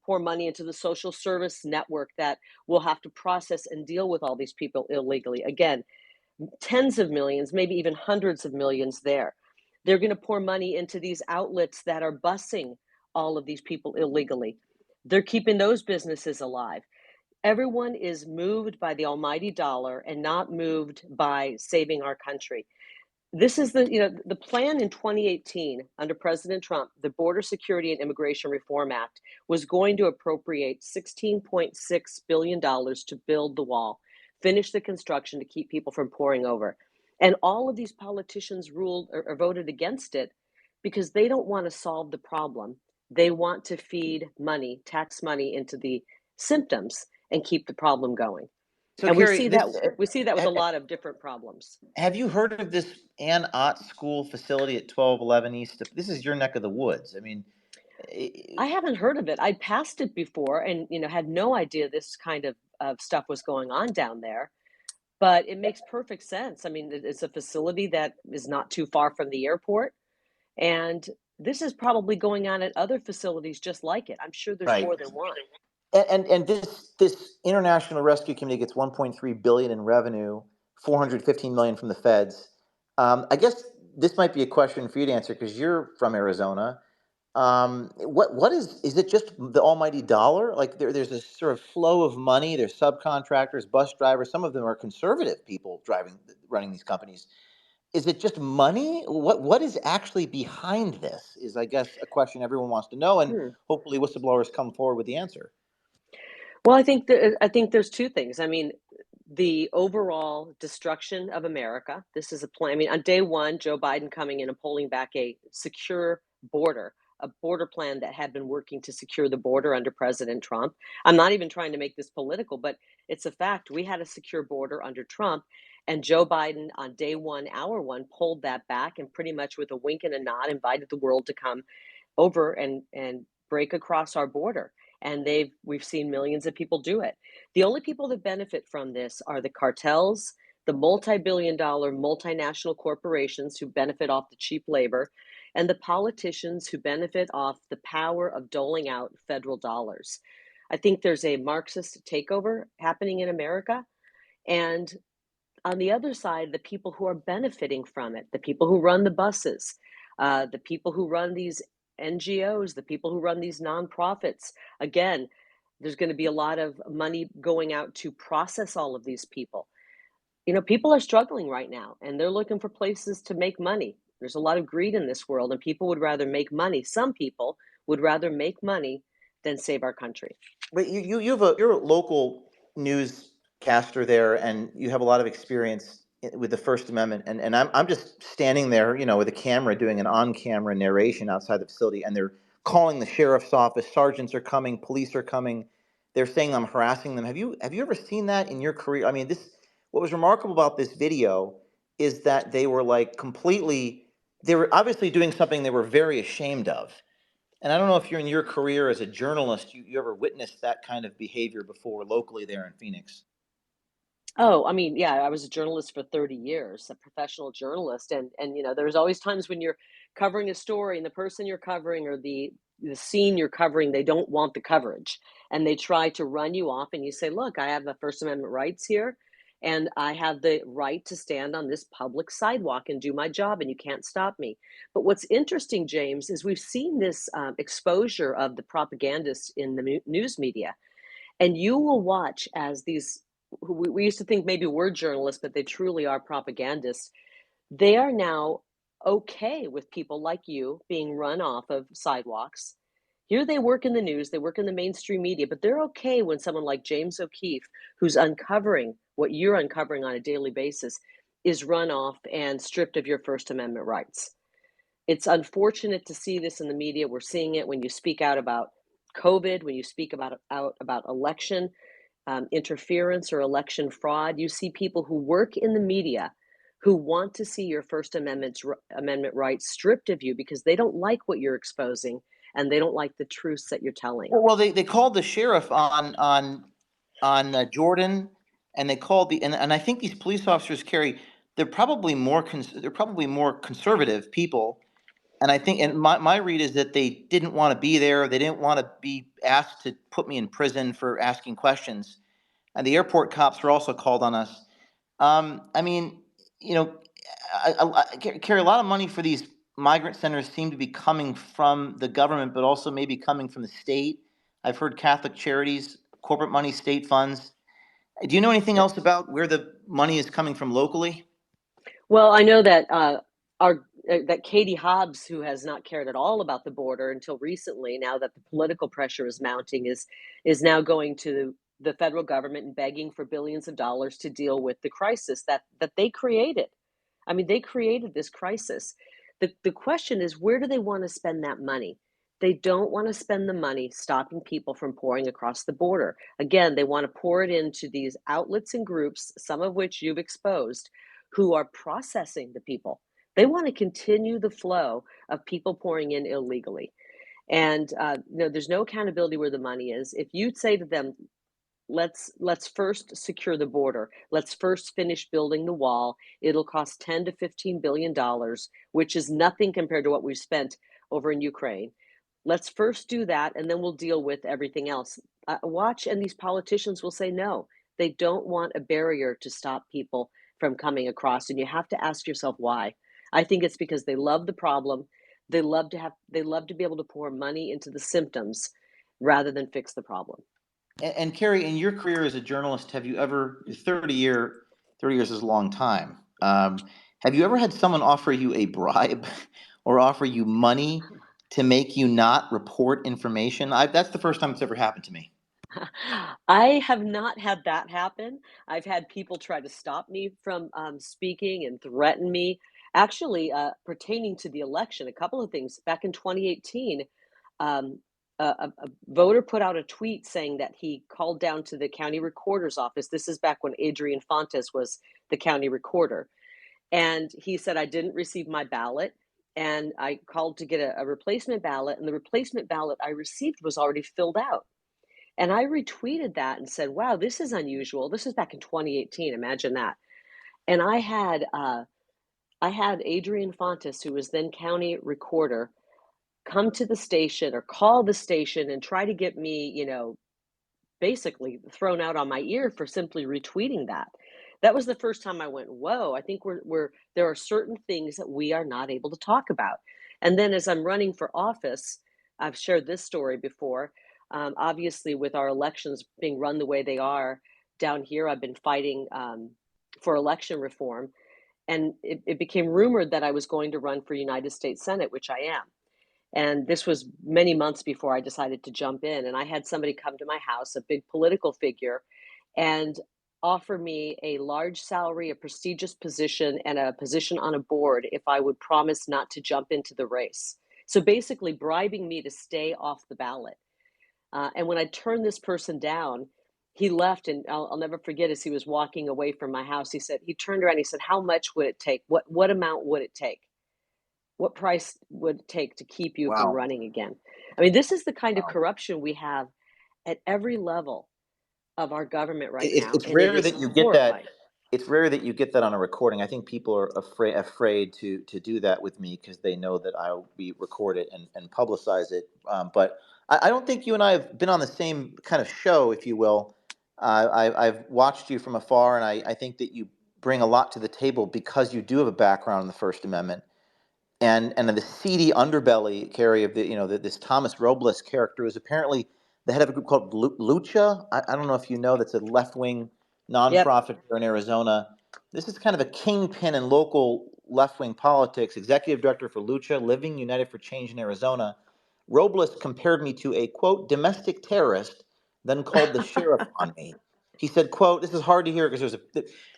pour money into the social service network that will have to process and deal with all these people illegally. Again, tens of millions, maybe even hundreds of millions there. They're going to pour money into these outlets that are busing all of these people illegally. They're keeping those businesses alive. Everyone is moved by the almighty dollar and not moved by saving our country. This is the plan in 2018 under President Trump. The Border Security and Immigration Reform Act was going to appropriate $16.6 billion to build the wall, finish the construction to keep people from pouring over. And all of these politicians ruled or voted against it because they don't want to solve the problem. They want to feed money, tax money into the symptoms and keep the problem going. So, And Kari, we see that with a lot of different problems. have you heard of this Ann Ott School facility at 1211 East? This is your neck of the woods. I mean, I haven't heard of it. I passed it before and had no idea this kind of stuff was going on down there. But it makes perfect sense. I mean, it's a facility that is not too far from the airport. And this is probably going on at other facilities just like it. I'm sure there's right. more than one. And this International Rescue Committee gets 1.3 billion in revenue, 415 million from the feds. I guess this might be a question for you to answer because you're from Arizona. What is it just the almighty dollar? Like there's a sort of flow of money. There's subcontractors, bus drivers. Some of them are conservative people running these companies. Is it just money? What is actually behind this? Is I guess a question everyone wants to know, and hopefully whistleblowers come forward with the answer. Well, I think there's two things. I mean, the overall destruction of America. This is a plan. I mean, on day one, Joe Biden coming in and pulling back a secure border, a border plan that had been working to secure the border under President Trump. I'm not even trying to make this political, but it's a fact. We had a secure border under Trump, and Joe Biden on day one, hour one, pulled that back and pretty much with a wink and a nod invited the world to come over and break across our border. And we've seen millions of people do it. The only people that benefit from this are the cartels, the multi-billion-dollar multinational corporations who benefit off the cheap labor, and the politicians who benefit off the power of doling out federal dollars. I think there's a Marxist takeover happening in America. And on the other side, the people who are benefiting from it, the people who run the buses, the people who run these NGOs, the people who run these nonprofits. Again, there's going to be a lot of money going out to process all of these people. People are struggling right now and they're looking for places to make money. There's a lot of greed in this world and people would rather make money. Some people would rather make money than save our country. But you're a local newscaster there, and you have a lot of experience with the First Amendment. And I'm just standing there, with a camera doing an on-camera narration outside the facility, and they're calling the sheriff's office. Sergeants are coming, police are coming. They're saying I'm harassing them. Have you ever seen that in your career? I mean, what was remarkable about this video is that they were they were obviously doing something they were very ashamed of. And I don't know if you're in your career as a journalist, you ever witnessed that kind of behavior before locally there in Phoenix. Oh, I mean, yeah, I was a journalist for 30 years, a professional journalist. And there's always times when you're covering a story and the person you're covering or the scene you're covering, they don't want the coverage. And they try to run you off and you say, look, I have the First Amendment rights here. And I have the right to stand on this public sidewalk and do my job, and you can't stop me. But what's interesting, James, is we've seen this exposure of the propagandists in the news media. And you will watch as these, we used to think maybe we're journalists, but they truly are propagandists. They are now okay with people like you being run off of sidewalks. Here they work in the news, they work in the mainstream media, but they're okay when someone like James O'Keefe, who's uncovering what you're uncovering on a daily basis, is run off and stripped of your First Amendment rights. It's unfortunate to see this in the media. We're seeing it when you speak out about COVID, when you speak about election interference or election fraud. You see people who work in the media who want to see your First Amendment rights stripped of you because they don't like what you're exposing and they don't like the truths that you're telling. Well, they called the sheriff on Jordan, and they called and I think these police officers, Kari, they're probably more conservative people. And I think, and my read is that they didn't want to be there. They didn't want to be asked to put me in prison for asking questions. And the airport cops were also called on us. I mean, Kari, a lot of money for these migrant centers seem to be coming from the government, but also maybe coming from the state. I've heard Catholic charities, corporate money, state funds. Do you know anything else about where the money is coming from locally? Well, I know that that Katie Hobbs, who has not cared at all about the border until recently, now that the political pressure is mounting, is now going to the federal government and begging for billions of dollars to deal with the crisis that they created. I mean, they created this crisis. The question is, where do they want to spend that money? They don't want to spend the money stopping people from pouring across the border. Again, they want to pour it into these outlets and groups, some of which you've exposed, who are processing the people. They want to continue the flow of people pouring in illegally. And there's no accountability where the money is. If you say to them, let's first secure the border, let's first finish building the wall, it'll cost 10 to 15 billion dollars, which is nothing compared to what we've spent over in Ukraine. Let's first do that, and then we'll deal with everything else. Watch, and these politicians will say no. They don't want a barrier to stop people from coming across, and you have to ask yourself why. I think it's because they love the problem. They love to be able to pour money into the symptoms rather than fix the problem. And Kari, in your career as a journalist, have you ever 30 years is a long time. Have you ever had someone offer you a bribe or offer you money to make you not report information? That's the first time it's ever happened to me. I have not had that happen. I've had people try to stop me from speaking and threaten me. Actually, pertaining to the election, a couple of things. Back in 2018, a voter put out a tweet saying that he called down to the county recorder's office. This is back when Adrian Fontes was the county recorder. And he said, I didn't receive my ballot. And I called to get a replacement ballot. And the replacement ballot I received was already filled out. And I retweeted that and said, wow, this is unusual. This is back in 2018. Imagine that. And I had Adrian Fontes, who was then county recorder, come to the station or call the station and try to get me, basically thrown out on my ear for simply retweeting that. That was the first time I went, whoa, I think there are certain things that we are not able to talk about. And then as I'm running for office, I've shared this story before. Obviously, with our elections being run the way they are down here, I've been fighting for election reform. And it became rumored that I was going to run for United States Senate, which I am. And this was many months before I decided to jump in. And I had somebody come to my house, a big political figure, and offer me a large salary, a prestigious position, and a position on a board if I would promise not to jump into the race. So basically bribing me to stay off the ballot. And when I turned this person down, he left, and I'll never forget, as he was walking away from my house, he turned around, he said, how much would it take? What amount would it take? What price would it take to keep you from running again? I mean, this is the kind of corruption we have at every level of our government right now. It's And rare it is that you get horrifying. that. It's rare that you get that on a recording. I think people are afraid to do that with me because they know that I'll be recorded and publicize it. But I don't think you and I have been on the same kind of show, if you will. I've watched you from afar, and I think that you bring a lot to the table because you do have a background in the First Amendment. And the seedy underbelly, Kari, of this Thomas Robles character is apparently the head of a group called Lucha. I don't know if you know, that's a left-wing nonprofit here in Arizona. This is kind of a kingpin in local left-wing politics, executive director for Lucha, Living United for Change in Arizona. Robles compared me to a, quote, domestic terrorist, then called the sheriff on me. He said, quote, this is hard to hear because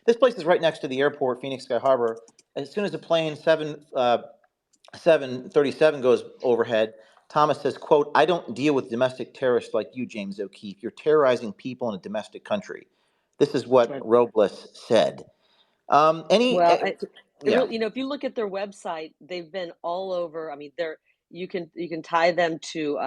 this place is right next to the airport, Phoenix Sky Harbor. As soon as the plane 737 goes overhead, Thomas says, quote, I don't deal with domestic terrorists like you, James O'Keefe. You're terrorizing people in a domestic country. This is what Robles said. Well, Yeah. really, if you look at their website, they've been all over. I mean, you can tie them to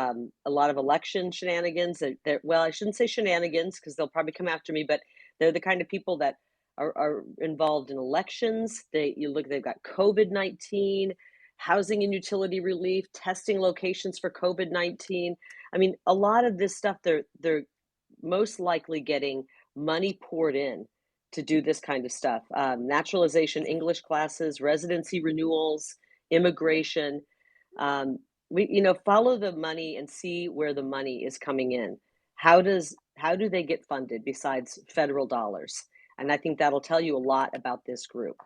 a lot of election shenanigans. Well, I shouldn't say shenanigans because they'll probably come after me, but they're the kind of people that are involved in elections. They've got COVID-19, housing and utility relief, testing locations for COVID-19. I mean, a lot of this stuff, they're most likely getting money poured in to do this kind of stuff. Naturalization, English classes, residency renewals, immigration. Follow the money and see where the money is coming in. How do they get funded besides federal dollars? And I think that'll tell you a lot about this group.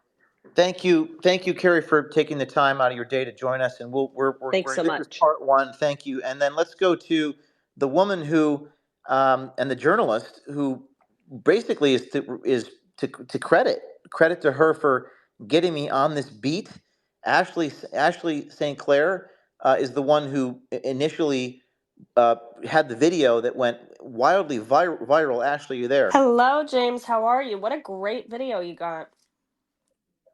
Thank you, Kari, for taking the time out of your day to join us. And Thanks so this much. is part one. Thank you. And then let's go to the woman who and the journalist who basically is to credit to her for getting me on this beat. Ashley St. Clair is the one who initially had the video that went wildly viral. Ashley, you there? Hello, James. How are you? What a great video you got.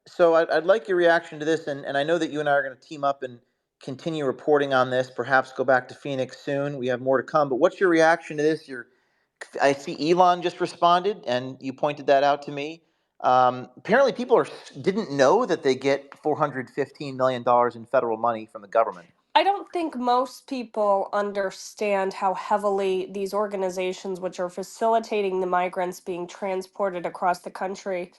So I'd like your reaction to this, and I know that you and I are going to team up and continue reporting on this, perhaps go back to Phoenix soon. We have more to come. But what's your reaction to this? I see Elon just responded, and you pointed that out to me. Apparently, people didn't know that they get $415 million in federal money from the government. I don't think most people understand how heavily these organizations, which are facilitating the migrants being transported across the country,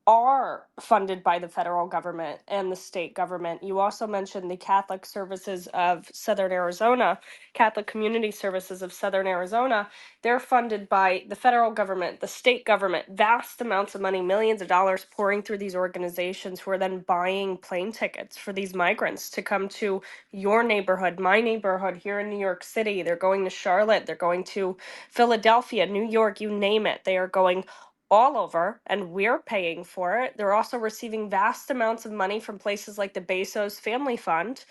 are funded by the federal government and the state government. You also mentioned the Catholic Services of Southern Arizona, Catholic Community Services of Southern Arizona. They're funded by the federal government, the state government, vast amounts of money, millions of dollars pouring through these organizations who are then buying plane tickets for these migrants to come to your neighborhood, my neighborhood here in New York City. They're going to Charlotte, they're going to Philadelphia, New York, you name it. They are going all over, and we're paying for it. They're also receiving vast amounts of money from places like the Bezos Family Fund.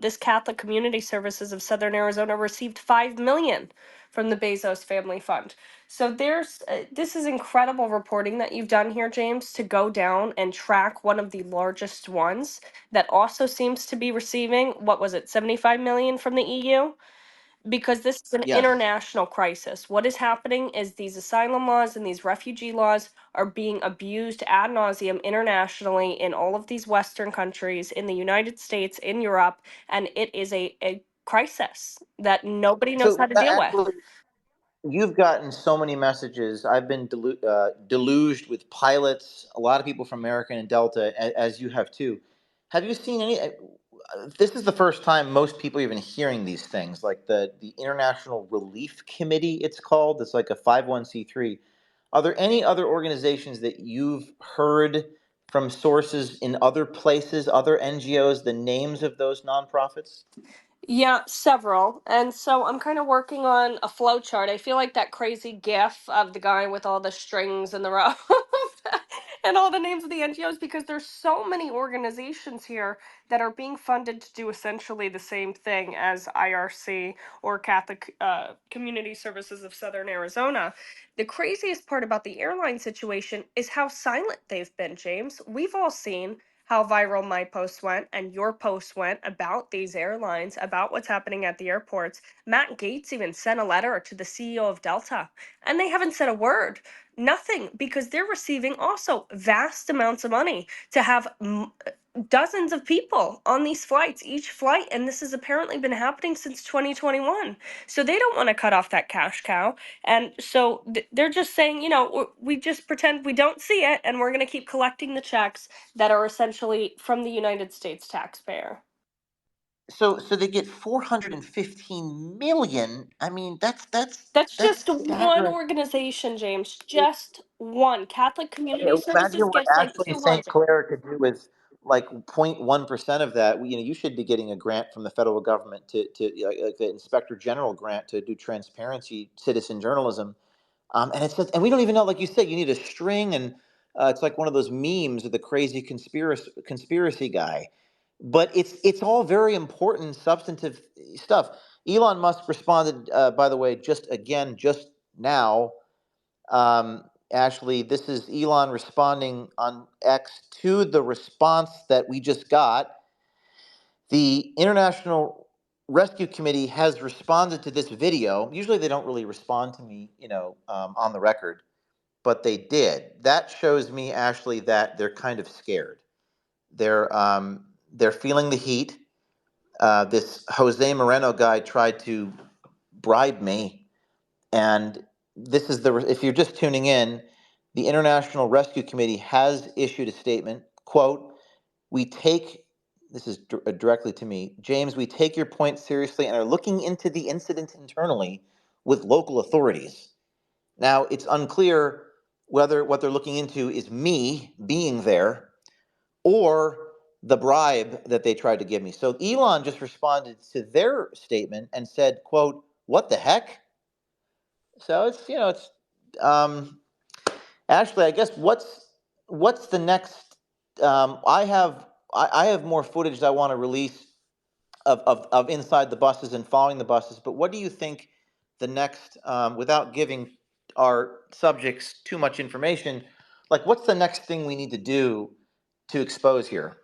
This Catholic Community Services of Southern Arizona received $5 million from the Bezos Family Fund. So this is incredible reporting that you've done here, James, to go down and track one of the largest ones that also seems to be receiving, what was it, 75 million from the EU? Because this is an Yes. international crisis. What is happening is these asylum laws and these refugee laws are being abused ad nauseum internationally in all of these Western countries, in the United States, in Europe, and it is a crisis that nobody knows how to deal with. Actually, you've gotten so many messages. I've been deluged with pilots, a lot of people from American and Delta, as you have too. Have you seen any? This is the first time most people are even hearing these things, like the International Relief Committee, it's called. It's like a 501c3. Are there any other organizations that you've heard from sources in other places, other NGOs, the names of those nonprofits? Yeah, several. And so I'm kind of working on a flow chart. I feel like that crazy gif of the guy with all the strings and the rope and all the names of the NGOs, because there's so many organizations here that are being funded to do essentially the same thing as IRC or Catholic Community Services of Southern Arizona. The craziest part about the airline situation is how silent they've been, James. We've all seen how viral my post went and your post went about these airlines, about what's happening at the airports. Matt Gaetz even sent a letter to the CEO of Delta, and they haven't said a word. Nothing, because they're receiving also vast amounts of money to have dozens of people on these flights, each flight, and this has apparently been happening since 2021. So they don't want to cut off that cash cow, and so they're just saying, you know, we just pretend we don't see it, and we're going to keep collecting the checks that are essentially from the United States taxpayer. So they get 415 million. I mean, that's just one staggering. organization, James. Just one. Catholic Community Imagine Services what gets like Ashley St. 200. Clair could do with like 0.1% of that. You know, you should be getting a grant from the federal government to like the Inspector General grant to do transparency, citizen journalism. And it's just, and we don't even know, like you said, you need a string, and it's like one of those memes of the crazy conspiracy guy. But it's all very important, substantive stuff. Elon Musk responded, by the way, just now. Ashley, this is Elon responding on X to the response that we just got. The International Rescue Committee has responded to this video. Usually they don't really respond to me, on the record, but they did. That shows me, Ashley, that they're kind of scared. They're feeling the heat. This Jose Moreno guy tried to bribe me, and this is if you're just tuning in, the International Rescue Committee has issued a statement. Quote, we take, this is directly to me, James, we take your point seriously and are looking into the incident internally with local authorities. Now, it's unclear whether what they're looking into is me being there or the bribe that they tried to give me. So Elon just responded to their statement and said, quote, what the heck? So it's Ashley, I guess what's the next I have more footage that I want to release of inside the buses and following the buses. But what do you think the next, without giving our subjects too much information, like what's the next thing we need to do to expose here?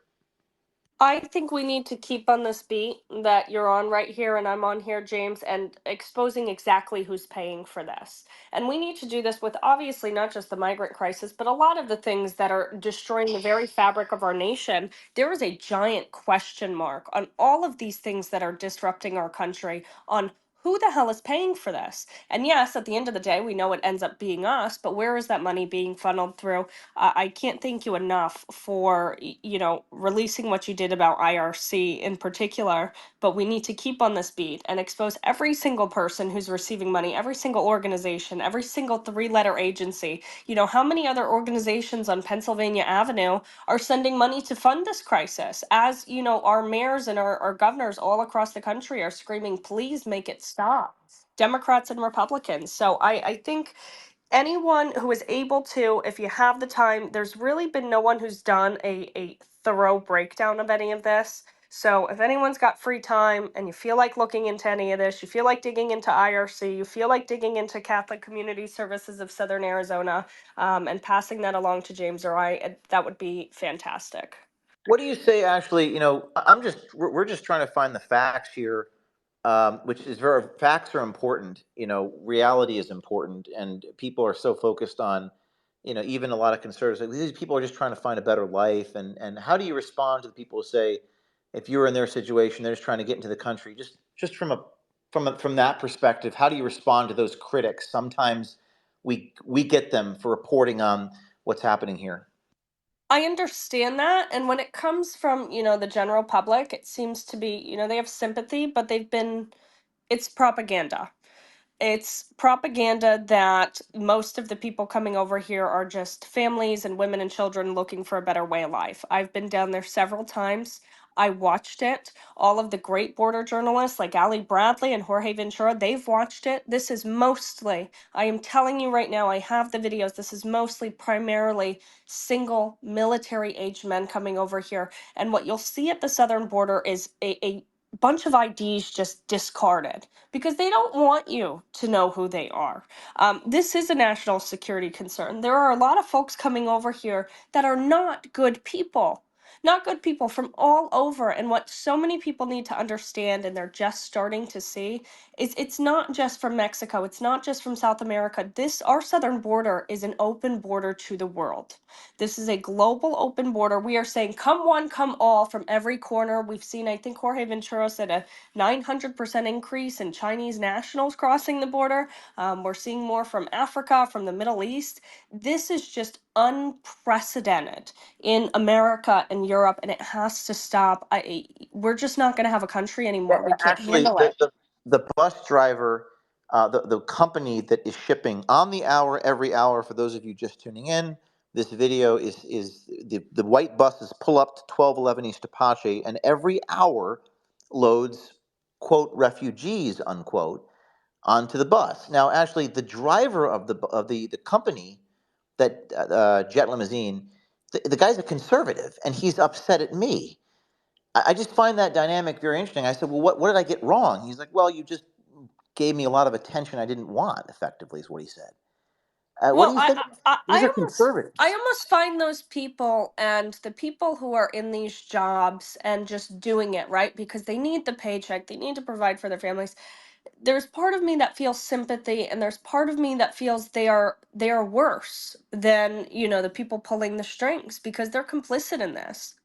I think we need to keep on this beat that you're on right here and I'm on here, James, and exposing exactly who's paying for this. And we need to do this with obviously not just the migrant crisis, but a lot of the things that are destroying the very fabric of our nation. There is a giant question mark on all of these things that are disrupting our country, on who the hell is paying for this? And yes, at the end of the day, we know it ends up being us, but where is that money being funneled through? I can't thank you enough for, releasing what you did about IRC in particular, but we need to keep on this beat and expose every single person who's receiving money, every single organization, every single three-letter agency. How many other organizations on Pennsylvania Avenue are sending money to fund this crisis? As, our mayors and our governors all across the country are screaming, please make it stop. Democrats and Republicans. So I think anyone who is able to, if you have the time, there's really been no one who's done a thorough breakdown of any of this. So if anyone's got free time and you feel like looking into any of this, you feel like digging into IRC, you feel like digging into Catholic Community Services of Southern Arizona, and passing that along to James or I, that would be fantastic. What do you say, Ashley? We're just trying to find the facts here, which is facts are important. Reality is important, and people are so focused on, even a lot of conservatives. Like, these people are just trying to find a better life, and how do you respond to the people who say, if you were in their situation, they're just trying to get into the country, just from that perspective, how do you respond to those critics? Sometimes we get them for reporting on what's happening here. I understand that. And when it comes from, the general public, it seems to be, they have sympathy, but it's propaganda. It's propaganda that most of the people coming over here are just families and women and children looking for a better way of life. I've been down there several times. I watched it. All of the great border journalists like Ali Bradley and Jorge Ventura, they've watched it. This is mostly, I am telling you right now, I have the videos. This is mostly primarily single military age men coming over here. And what you'll see at the southern border is a bunch of IDs just discarded because they don't want you to know who they are. This is a national security concern. There are a lot of folks coming over here that are not good people. Not good people from all over. And what so many people need to understand, and they're just starting to see, is it's not just from Mexico. It's not just from South America. Our southern border is an open border to the world. This is a global open border. We are saying, come one, come all from every corner. We've seen, I think Jorge Ventura said, a 900% increase in Chinese nationals crossing the border. We're seeing more from Africa, from the Middle East. This is just unprecedented in America and Europe, and it has to stop. We're just not going to have a country anymore. We can't Actually, handle it. the bus driver, the company that is shipping on the hour, every hour, for those of you just tuning in, this video is the white buses pull up to 1211 East Apache, and every hour loads, quote, refugees, unquote, onto the bus. Now, actually, the driver of the company, that jet limousine, the guy's a conservative, and he's upset at me. I just find that dynamic very interesting. I said, well, what did I get wrong? He's like, well, you just gave me a lot of attention I didn't want, effectively, is what he said. What do Well, you think? These are conservatives. I almost find those people and the people who are in these jobs and just doing it, right? Because they need the paycheck, they need to provide for their families. There's part of me that feels sympathy, and there's part of me that feels they are worse than, the people pulling the strings because they're complicit in this.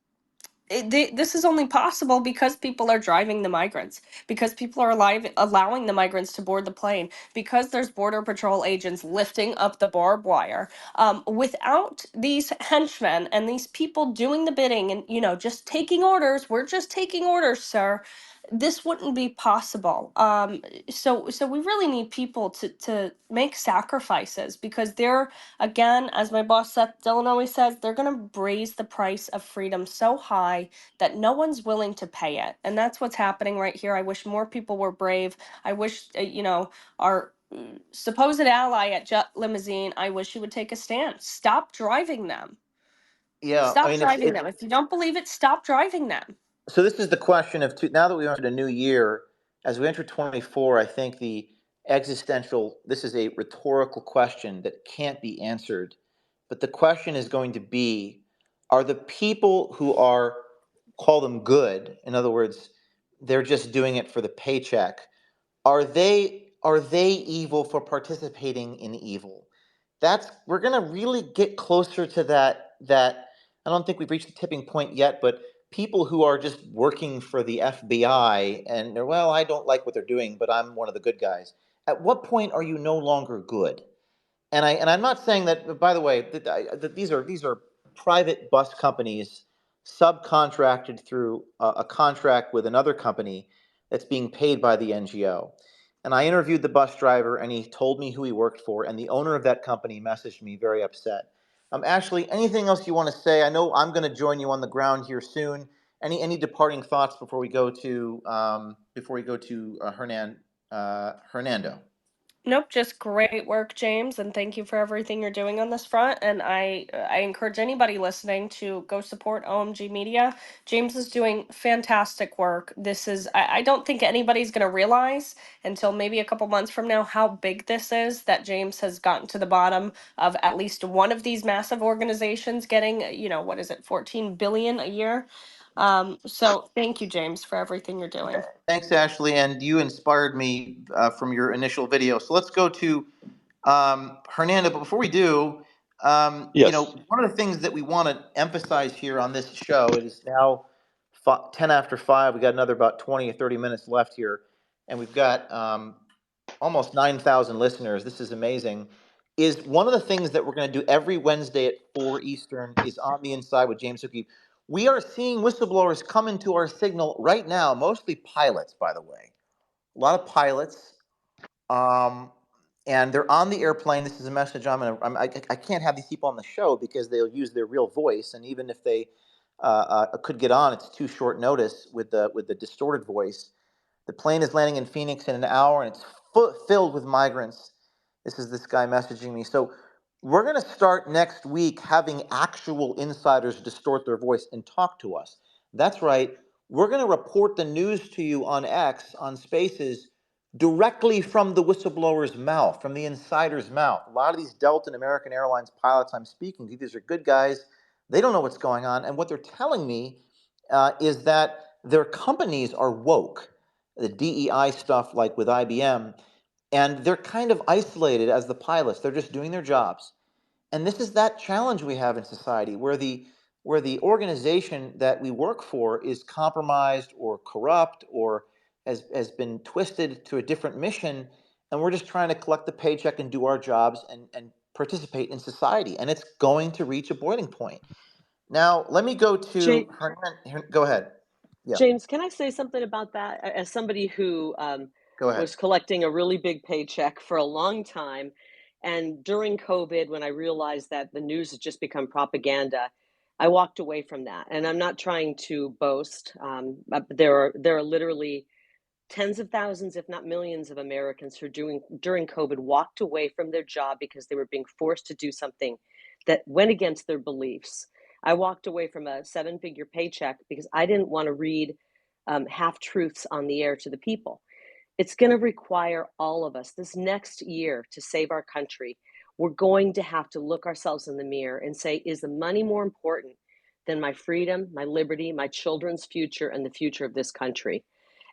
This is only possible because people are driving the migrants, because people are allowing the migrants to board the plane, because there's border patrol agents lifting up the barbed wire. Without these henchmen and these people doing the bidding and, just taking orders, we're just taking orders, sir. This wouldn't be possible. So we really need people to make sacrifices because they're, again, as my boss Seth Dillon always says, they're going to raise the price of freedom so high that no one's willing to pay it. And that's what's happening right here. I wish more people were brave. I wish, our supposed ally at Jet Limousine, I wish he would take a stand. Stop driving them. Yeah, I Stop mean, driving them. If you don't believe it, stop driving them. so this is the question of now that we entered a new year, as we enter 24, I think this is a rhetorical question that can't be answered. But the question is going to be, are the people who call them good, in other words, they're just doing it for the paycheck, are they evil for participating in evil? We're going to really get closer to that. I don't think we've reached the tipping point yet, but people who are just working for the FBI and they're, well, I don't like what they're doing, but I'm one of the good guys. At what point are you no longer good? And I'm not saying that. By the way, that these are private bus companies subcontracted through a contract with another company that's being paid by the NGO. And I interviewed the bus driver, and he told me who he worked for. And the owner of that company messaged me very upset. Ashley, anything else you want to say? I know I'm going to join you on the ground here soon. Any departing thoughts before we go to Hernando? Nope, just great work, James, and thank you for everything you're doing on this front. And I encourage anybody listening to go support OMG Media. James is doing fantastic work. I don't think anybody's going to realize until maybe a couple months from now how big this is, that James has gotten to the bottom of at least one of these massive organizations getting, what is it, 14 billion a year. So thank you, James, for everything you're doing. Thanks, Ashley, and you inspired me from your initial video. So let's go to Hernando. But before we do, Yes. one of the things that we want to emphasize here on this show, it is now 10 after 5. We got another about 20 or 30 minutes left here, and we've got almost 9,000 listeners. This is amazing. Is one of the things that we're going to do every Wednesday at 4 Eastern is On the Inside with James O'Keefe. We are seeing whistleblowers come into our signal right now, mostly pilots, by the way. A lot of pilots. And they're on the airplane. This is a message I can't have these people on the show because they'll use their real voice. And even if they could get on, it's too short notice with the distorted voice. The plane is landing in Phoenix in an hour, and it's filled with migrants. This is this guy messaging me. So we're going to start next week having actual insiders distort their voice and talk to us. That's right. We're going to report the news to you on X, on Spaces, directly from the whistleblower's mouth, from the insider's mouth. A lot of these Delta and American Airlines pilots I'm speaking to, these are good guys. They don't know what's going on. And what they're telling me is that their companies are woke, the DEI stuff like with IBM, and they're kind of isolated as the pilots. They're just doing their jobs. And this is that challenge we have in society where the organization that we work for is compromised or corrupt or has been twisted to a different mission, and we're just trying to collect the paycheck and do our jobs and participate in society. And it's going to reach a boiling point. Now, let me go to go ahead. Yeah, James, can I say something about that? As somebody who go ahead. was collecting a really big paycheck for a long time, and during COVID, when I realized that the news has just become propaganda, I walked away from that. And I'm not trying to boast, but there are literally tens of thousands, if not millions, of Americans who during COVID walked away from their job because they were being forced to do something that went against their beliefs. I walked away from a 7-figure paycheck because I didn't want to read half truths on the air to the people. It's going to require all of us this next year to save our country. We're going to have to look ourselves in the mirror and say, is the money more important than my freedom, my liberty, my children's future, and the future of this country?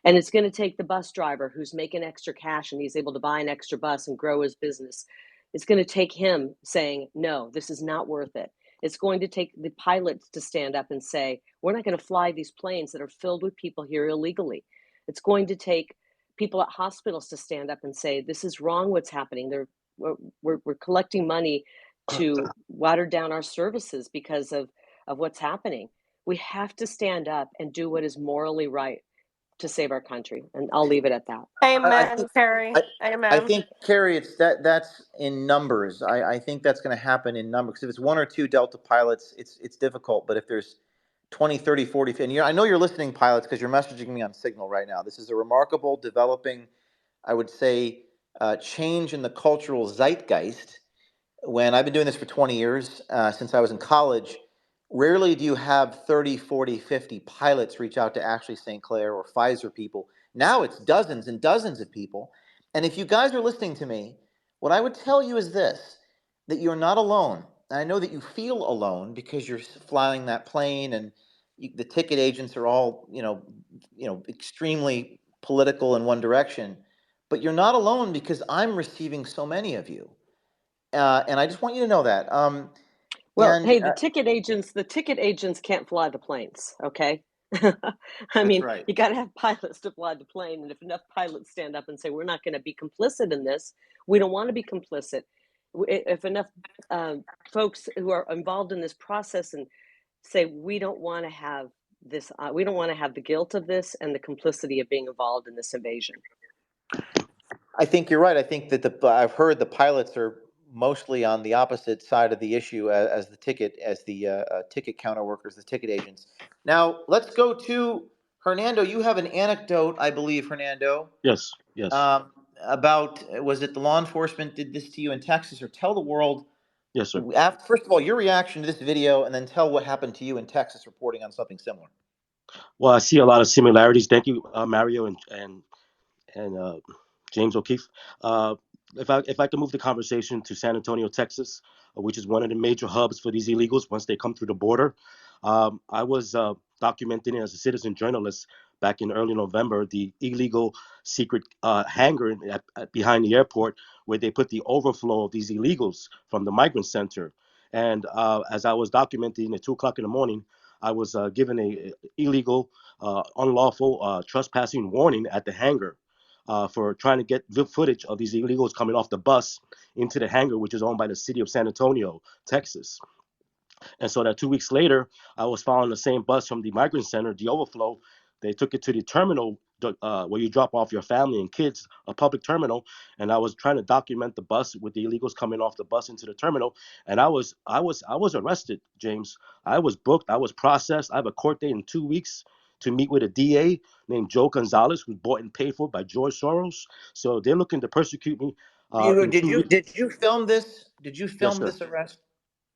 And it's going to take the bus driver who's making extra cash and he's able to buy an extra bus and grow his business. It's going to take him saying, no, this is not worth it. It's going to take the pilots to stand up and say, we're not going to fly these planes that are filled with people here illegally. It's going to take people at hospitals to stand up and say, this is wrong what's happening. We're collecting money to water down our services because of what's happening. We have to stand up and do what is morally right to save our country. And I'll leave it at that. Amen, Kari. I Amen. think, Kari, that's in numbers. I think that's going to happen in numbers. Because if it's one or two Delta pilots, it's difficult. But if there's 20, 30, 40, and I know you're listening, pilots, because you're messaging me on Signal right now. This is a remarkable developing, I would say, change in the cultural zeitgeist. When I've been doing this for 20 years, since I was in college, Rarely do you have 30, 40, 50 pilots reach out to Ashley St. Clair or Pfizer people. Now it's dozens and dozens of people. And if you guys are listening to me, what I would tell you is this, that you're not alone. And I know that you feel alone because you're flying that plane and the ticket agents are all, extremely political in one direction. But you're not alone because I'm receiving so many of you. And I just want you to know that. Well, And hey, the ticket agents can't fly the planes, okay? I That's mean, right. you got to have pilots to fly the plane, and if enough pilots stand up and say we're not going to be complicit in this, we don't want to be complicit. If enough folks who are involved in this process and say we don't want to have this, we don't want to have the guilt of this and the complicity of being involved in this invasion. I think you're right. I think that I've heard the pilots are mostly on the opposite side of the issue as the ticket counter workers, the ticket agents. Now let's go to Hernando. You have an anecdote, I believe, Hernando, Yes. about was it the law enforcement did this to you in Texas, or tell the world. Yes, sir. First of all, your reaction to this video, and then tell what happened to you in Texas reporting on something similar. Well, I see a lot of similarities. Thank you, Mario and James O'Keefe. Uh, if I can move the conversation to San Antonio, Texas, which is one of the major hubs for these illegals once they come through the border. I was documenting as a citizen journalist back in early November the illegal secret hangar behind the airport where they put the overflow of these illegals from the migrant center. And as I was documenting at 2 o'clock in the morning, I was given a illegal, unlawful trespassing warning at the hangar for trying to get footage of these illegals coming off the bus into the hangar, which is owned by the city of San Antonio, Texas. And so that 2 weeks later, I was following the same bus from the migrant center, the overflow. They took it to the terminal where you drop off your family and kids, a public terminal. And I was trying to document the bus with the illegals coming off the bus into the terminal. And I was arrested, James. I was booked. I was processed. I have a court date in 2 weeks to meet with a DA named Joe Gonzalez, who's bought and paid for by George Soros. So they're looking to persecute me. In 2 weeks. Did you film this? Did you Yes, film sir. this arrest?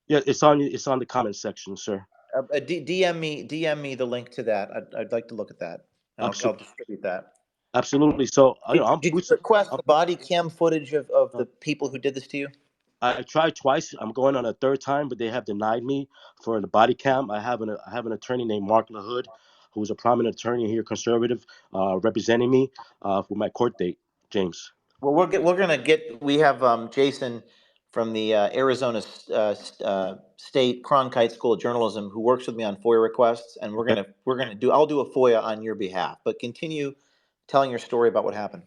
Yeah, it's on the comment section, sir. DM me the link to that. I'd like to look at that, and I'll distribute that. Absolutely. So Did you request the body cam footage of the people who did this to you? I tried twice. I'm going on a third time, but they have denied me for the body cam. I have an attorney named Mark LaHood, who's a prominent attorney here, conservative, representing me for my court date, James. Well, we have Jason from the Arizona State Cronkite School of Journalism who works with me on FOIA requests, and I'll do a FOIA on your behalf. But continue telling your story about what happened.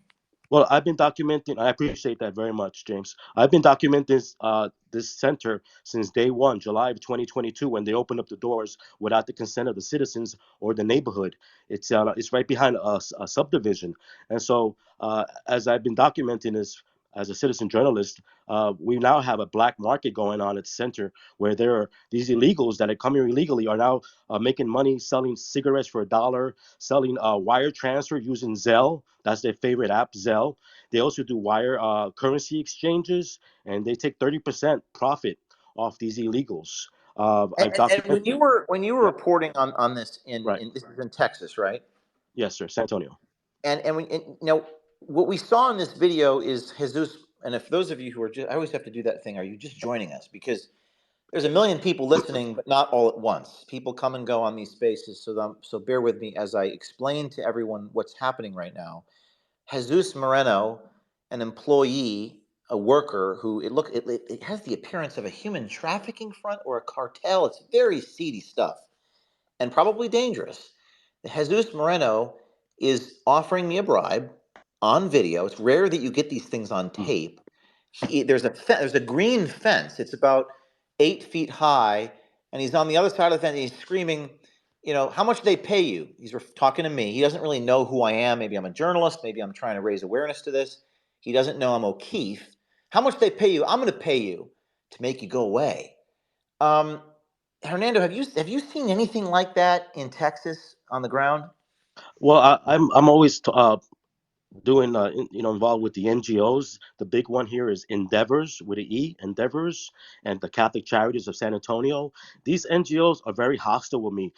Well, I've been documenting. I appreciate that very much, James. I've been documenting this center since day one, July of 2022, when they opened up the doors without the consent of the citizens or the neighborhood. It's right behind a subdivision, and so as I've been documenting this as a citizen journalist, we now have a black market going on at the center where there are these illegals that are coming illegally are now making money selling cigarettes for $1, selling wire transfer using Zelle. That's their favorite app, Zelle. They also do wire currency exchanges, and they take 30% profit off these illegals. And when you were reporting on this this is in Texas, right? Yes, sir, San Antonio. And what we saw in this video is Jesus. And if those of you who are I always have to do that thing. Are you just joining us? Because there's a million people listening, but not all at once. People come and go on these spaces, so bear with me as I explain to everyone what's happening right now. Jesus Moreno, an employee, a worker who it has the appearance of a human trafficking front or a cartel. It's very seedy stuff and probably dangerous. Jesus Moreno is offering me a bribe on video. It's rare that you get these things on tape. There's a green fence. It's about 8 feet high, and he's on the other side of the fence. And he's screaming, how much do they pay you? He's talking to me. He doesn't really know who I am. Maybe I'm a journalist. Maybe I'm trying to raise awareness to this. He doesn't know I'm O'Keefe. How much they pay you? I'm going to pay you to make you go away. Hernando, have you seen anything like that in Texas on the ground? Well, I'm always doing involved with the NGOs. The big one here is Endeavors with an E, Endeavors, and the Catholic Charities of San Antonio. These NGOs are very hostile with me,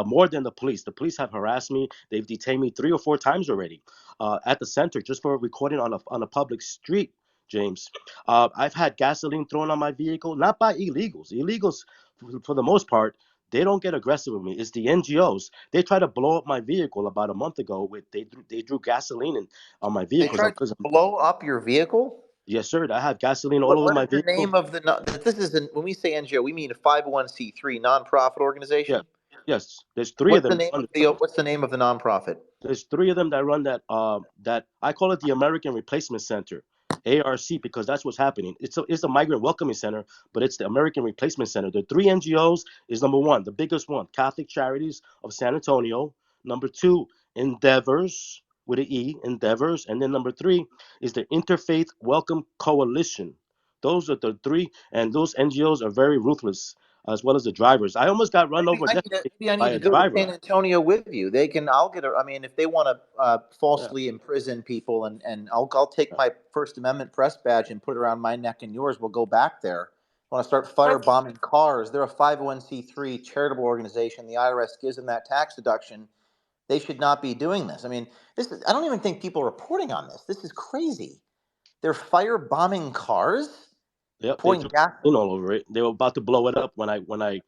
more than the police. The police have harassed me. They've detained me 3 or 4 times already at the center just for recording on a public street. James, I've had gasoline thrown on my vehicle, not by illegals. Illegals, for the most part, they don't get aggressive with me. It's the NGOs. They tried to blow up my vehicle about a month ago. They drew gasoline on my They vehicle tried to because blow up your vehicle. yes, sir. I have gasoline all What over what my is the vehicle. name of the this is when we say NGO, we mean a 501c3 nonprofit Yeah, organization. yes. There's three of them on the show. What's the name of the nonprofit? There's three of them that run that I call it the American Replacement Center, ARC, because that's what's happening. It's a migrant welcoming center, but it's the American Replacement Center. The three NGOs is number one, the biggest one, Catholic Charities of San Antonio. Number two, Endeavors with an E, Endeavors, and then number three is the Interfaith Welcome Coalition. Those are the three, and those NGOs are very ruthless, as well as the drivers. I almost got run over yesterday Maybe I by need to a go to driver. San Antonio with you. They can. I'll get. I mean, if they want to Yeah, falsely imprison people, and I'll take my First Amendment press badge and put it around my neck and yours. We'll go back there. Want to start firebombing cars? They're a 501c3 charitable organization. The IRS gives them that tax deduction. They should not be doing this. I mean, this is. I don't even think people are reporting on this. This is crazy. They're firebombing cars, yep, they pouring threw gas. in all over it. They were about to blow it up when I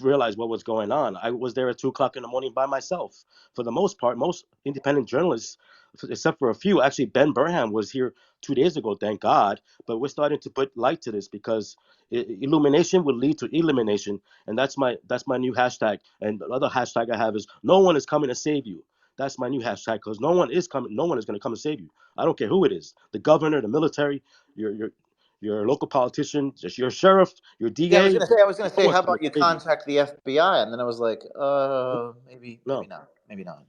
realized what was going on. I was there at 2 o'clock in the morning by myself. For the most part, most independent journalists, except for a few, actually Ben Burham was here 2 days ago, thank God. But we're starting to put light to this because illumination will lead to elimination, and that's my new hashtag. And the other hashtag I have is no one is coming to save you. That's my new hashtag because no one is coming. No one is going to come and save you. I don't care who it is. The governor, the military, your local politician, just your sheriff, your Yeah, DA. I was gonna No say, how one's coming about to you save you. contact the FBI? And then I was like, maybe No. not, maybe not.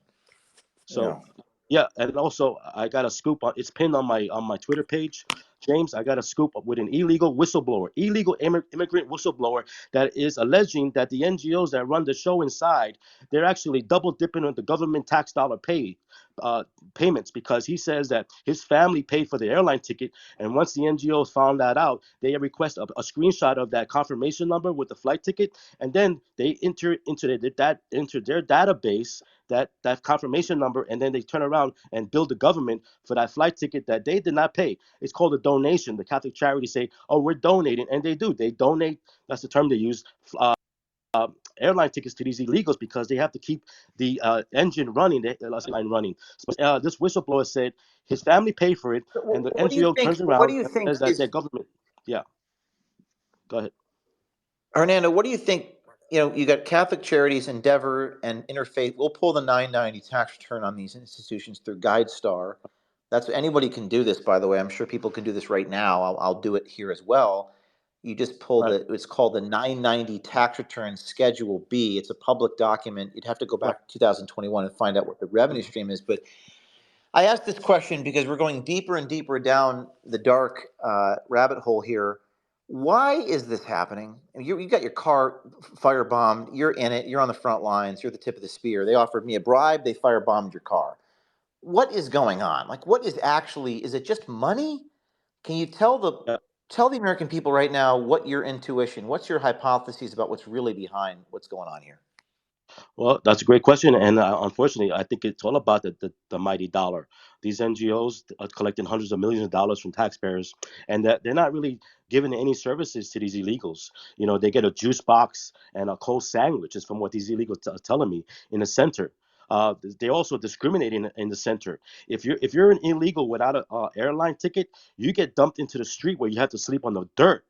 You So know, yeah, and also I got a scoop on it's pinned on my Twitter page. James, I got a scoop with an illegal immigrant whistleblower that is alleging that the NGOs that run the show inside, they're actually double dipping on the government tax dollar uh, payments because he says that his family paid for the airline ticket, and once the NGOs found that out, they request a screenshot of that confirmation number with the flight ticket, and then they enter into their database that confirmation number, and then they turn around and bill the government for that flight ticket that they did not pay. It's called a donation. The Catholic charities say, "Oh, we're donating," and they do. They donate. That's the term they use. Uh, Airline tickets to these illegals because they have to keep the engine running, the line running. So this whistleblower said his family paid for it, and the what do you NGO think? turns What do around you and think says that their is government. Yeah, go ahead. Hernando? What do you think? You got Catholic Charities, Endeavor, and Interfaith. We'll pull the 990 tax return on these institutions through GuideStar. That's anybody can do this, by the way. I'm sure people can do this right now. I'll do it here as well. You just pull Right, it's called the 990 tax return Schedule B. It's a public document. You'd have to go right. back to 2021 and find out what the revenue stream is. But I asked this question because we're going deeper and deeper down the dark rabbit hole here. Why is this happening? You got your car firebombed. You're in it. You're on the front lines. You're the tip of the spear. They offered me a bribe. They firebombed your car. What is going on? Like, what is actually? Is it just money? Can you Yeah. tell the American people right now what your intuition, what's your hypotheses about what's really behind what's going on here? Well, that's a great question, and unfortunately, I think it's all about the mighty dollar. These NGOs are collecting hundreds of millions of dollars from taxpayers, and that they're not really giving any services to these illegals. They get a juice box and a cold sandwich, is from what these illegals are telling me in the center. They're also discriminating in the center. If you're an illegal without a airline ticket, you get dumped into the street where you have to sleep on the dirt.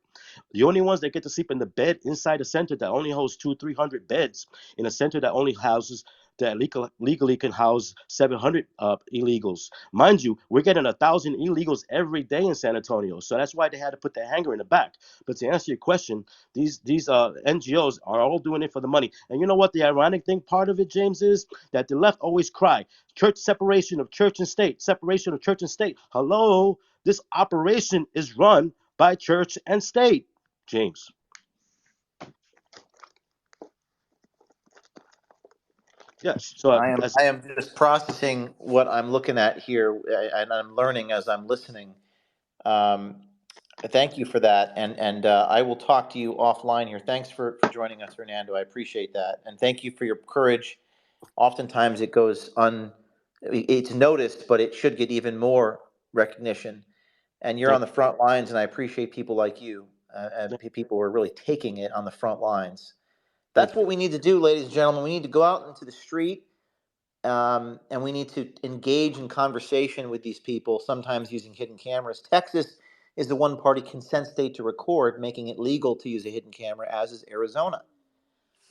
The only ones that get to sleep in the bed inside a center that only holds 200-300 beds in a center that only houses that legally can house 700 illegals. Mind you, we're getting 1,000 illegals every day in San Antonio, so that's why they had to put the hanger in the back. But to answer your question, these NGOs are all doing it for the money. And you know what? The ironic thing, part of it, James, is that the left always cry church separation of church and state, separation of church and state. Hello, this operation is run by church and state. James. Yes. So I am just processing what I'm looking at here, and I'm learning as I'm listening. Um, Thank you for that, and I will talk to you offline here. Thanks for joining us, Hernando. I appreciate that, and thank you for your courage. Oftentimes it goes it's noticed, but it should get even more recognition. And you're on the front lines, and I appreciate people like you, and people who are really taking it on the front lines. That's what we need to do, ladies and gentlemen. We need to go out into the street, and we need to engage in conversation with these people, sometimes using hidden cameras. Texas is the one-party consent state to record, making it legal to use a hidden camera, as is Arizona.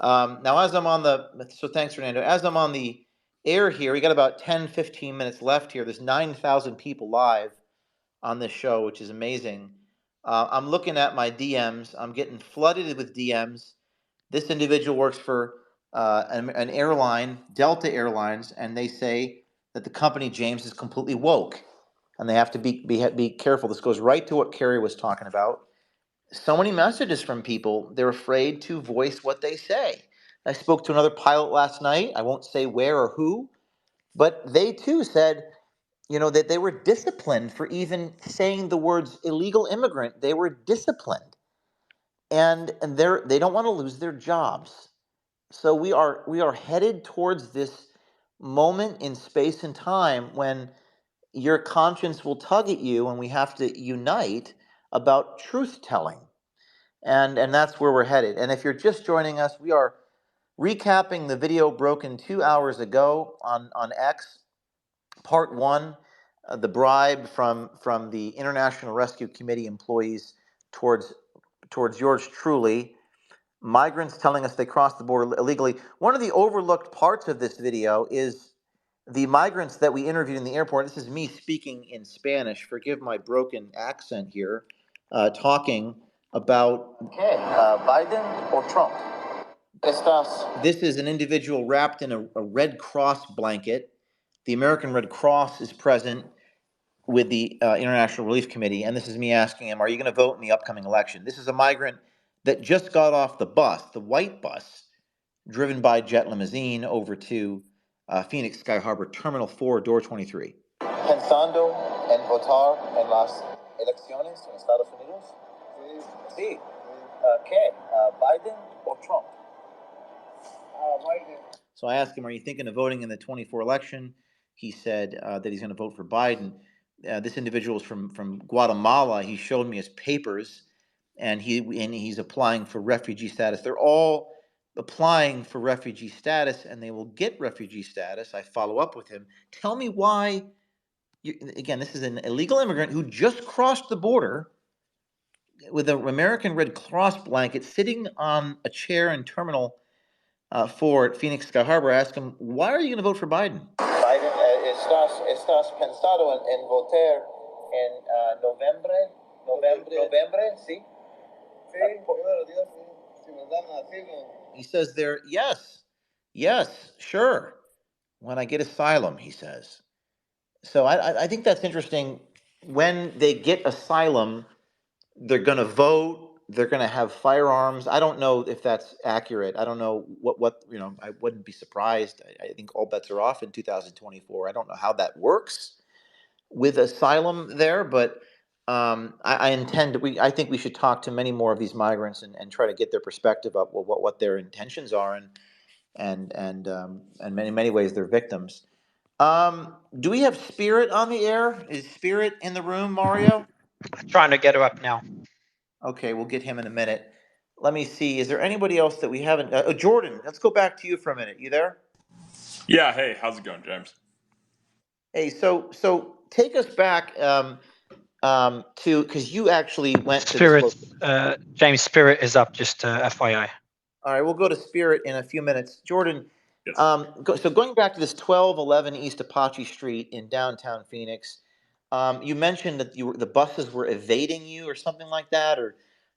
Now, so thanks, Fernando. As I'm on the air here, we got about 10, 15 minutes left here. There's 9,000 people live on this show, which is amazing. I'm looking at my DMs. I'm getting flooded with DMs. This individual works for an airline, Delta Airlines, and they say that the company, James, is completely woke, and they have to be careful. This goes right to what Kari was talking about. So many messages from people, they're afraid to voice what they say. I spoke to another pilot last night. I won't say where or who, but they too said, that they were disciplined for even saying the words illegal immigrant. They were disciplined, and they don't want to lose their jobs. So we are headed towards this moment in space and time when your conscience will tug at you, and we have to unite about truth telling. And that's where we're headed. And if you're just joining us, we are recapping the video broken 2 hours ago on X, part one, the bribe from the International Rescue Committee employees towards yours truly. Migrants telling us they crossed the border illegally. One of the overlooked parts of this video is the migrants that we interviewed in the airport. This is me speaking in Spanish. Forgive my broken accent here, talking about Biden or Trump. This is an individual wrapped in a Red Cross blanket. The American Red Cross is present with the International Relief Committee, and this is me asking him, are you going to vote in the upcoming election? This is a migrant that just got off the bus, the white bus, driven by jet limousine over to Phoenix Sky Harbor, Terminal 4, Door 23. Pensando en votar en las elecciones en Estados Unidos? Sí. ¿Qué? ¿Biden or Trump? Biden. So I asked him, are you thinking of voting in the 24 election? He said that he's going to vote for Biden. This individual is from Guatemala. He showed me his papers, and he's applying for refugee status. They're all applying for refugee status, and they will get refugee status. I follow up with him. Tell me why. Again, this is an illegal immigrant who just crossed the border with an American Red Cross blanket, sitting on a chair in Terminal 4 at Phoenix Sky Harbor. I asked him, why are you going to vote for Biden? Biden, estás pensado en votar en noviembre, sí? He says there, yes, sure. When I get asylum, he says. So I think that's interesting. When they get asylum, they're going to vote. They're going to have firearms. I don't know if that's accurate. I don't know what I wouldn't be surprised. I think all bets are off in 2024. I don't know how that works with asylum there, but I think we should talk to many more of these migrants and try to get their perspective of what their intentions are, and in many ways they're victims. Do we have Spirit on the air? Is Spirit in the room, Mario? Trying to get her up now. Okay, we'll get him in a minute. Let me see. Is there anybody else that we haven't? Jordan, let's go back to you for a minute. You there? Yeah. Hey, how's it going, James? Hey, so take us back to, because you actually went to this. James, Spirit is up. Just FYI. All right, we'll go to Spirit in a few minutes. Jordan, Yes. so going back to this 1211 East Apache Street in downtown Phoenix, you mentioned that the buses were evading you or something like that, or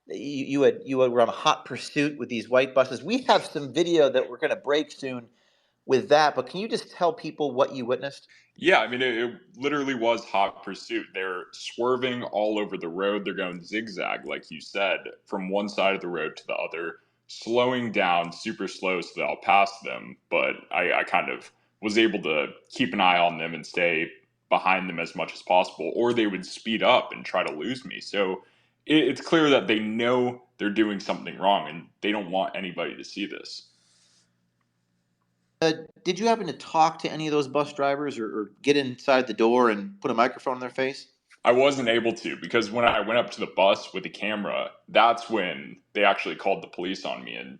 you were on a hot pursuit with these white buses. We have some video that we're going to break soon with that, but can you just tell people what you witnessed? Yeah, I mean, it literally was hot pursuit. They're swerving all over the road. They're going zigzag, like you said, from one side of the road to the other, slowing down super slow so that I'll pass them, but I kind of was able to keep an eye on them and stay behind them as much as possible, or they would speed up and try to lose me. So it's clear that they know they're doing something wrong and they don't want anybody to see this. Did you happen to talk to any of those bus drivers or get inside the door and put a microphone in their face? I wasn't able to, because when I went up to the bus with the camera, that's when they actually called the police on me and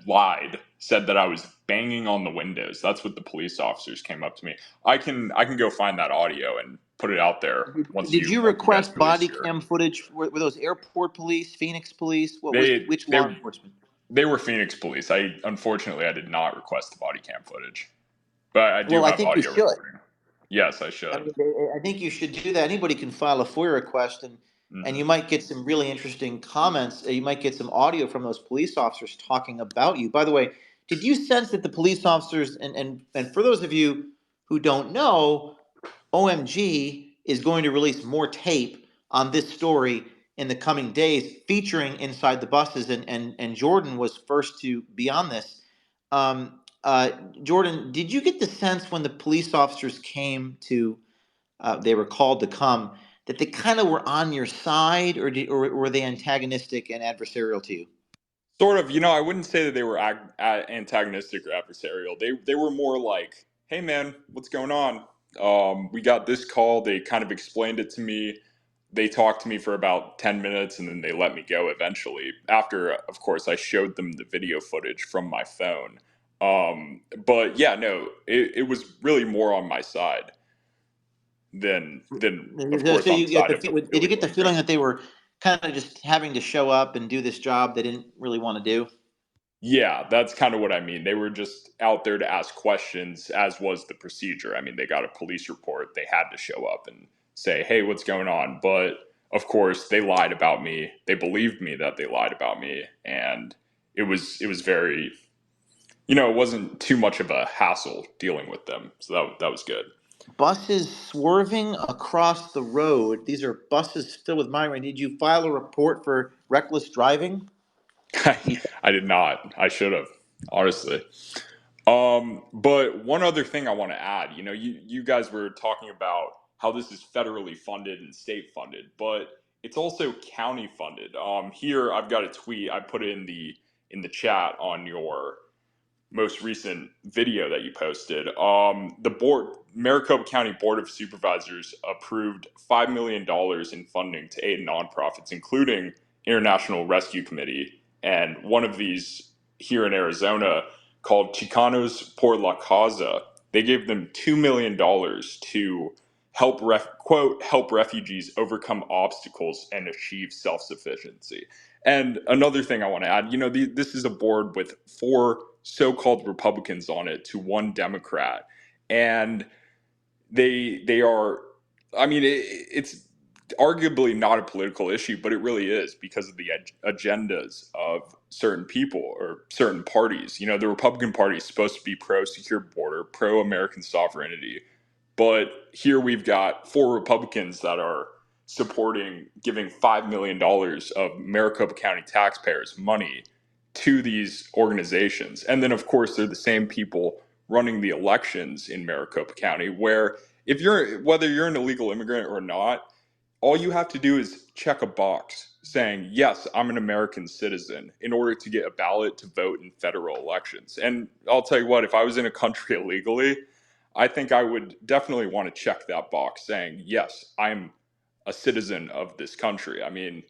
lied, said that I was banging on the windows. That's what the police officers came up to me. I can go find that audio and put it out there once Did you guys request do this body here. cam footage? Were those airport police, Phoenix police? Which law enforcement? They were Phoenix police. Unfortunately I did not request the body cam footage, but I do Well, I have think you audio should. recording. Yes, I should. I mean, I think you should do that. Anybody can file a FOIA request, and you might get some really interesting comments. You might get some audio from those police officers talking about you. By the way, did you sense that the police officers, and for those of you who don't know, OMG is going to release more tape on this story in the coming days, featuring inside the buses, and Jordan was first to be on this. Jordan, did you get the sense when the police officers came to, they were called to come, that they kind of were on your side, or were they antagonistic and adversarial to you? Sort of, I wouldn't say that they were antagonistic or adversarial. They were more like, "Hey, man, what's going on? We got this call." They kind of explained it to me. They talked to me for about 10 minutes, and then they let me go eventually. After, of course, I showed them the video footage from my phone. But yeah, no, it was really more on my side than of course, So on the you get side the of the did you get illegal the feeling immigrants. that they were kind of just having to show up and do this job they didn't really want to do? Yeah, that's kind of what I mean. They were just out there to ask questions, as was the procedure. I mean, they got a police report. They had to show up and say, "Hey, what's going on?" But of course, they lied about me. They believed me that they lied about me, and it was very, it wasn't too much of a hassle dealing with them. So that was good. Buses swerving across the road. These are buses filled with migrants. Did you file a report for reckless driving? I did not. I should have, honestly. But one other thing I want to add, you guys were talking about how this is federally funded and state funded, but it's also county funded. Here I've got a tweet. I put it in the chat on your most recent video that you posted. Maricopa County Board of Supervisors approved $5 million in funding to aid nonprofits, including International Rescue Committee, and one of these here in Arizona called Chicanos por la Causa. They gave them $2 million to help refugees overcome obstacles and achieve self-sufficiency. And another thing I want to add, this is a board with 4 so-called Republicans on it to 1 Democrat, and they are. I mean, it's arguably not a political issue, but it really is because of the agendas of certain people or certain parties. The Republican Party is supposed to be pro-secure border, pro-American sovereignty, but here we've got 4 Republicans that are supporting giving $5 million of Maricopa County taxpayers money to these organizations. And then, of course, they're the same people running the elections in Maricopa County, where whether you're an illegal immigrant or not, all you have to do is check a box saying, yes, I'm an American citizen, in order to get a ballot to vote in federal elections. And I'll tell you what, if I was in a country illegally, I think I would definitely want to check that box saying, yes, I'm a citizen of this country. I mean,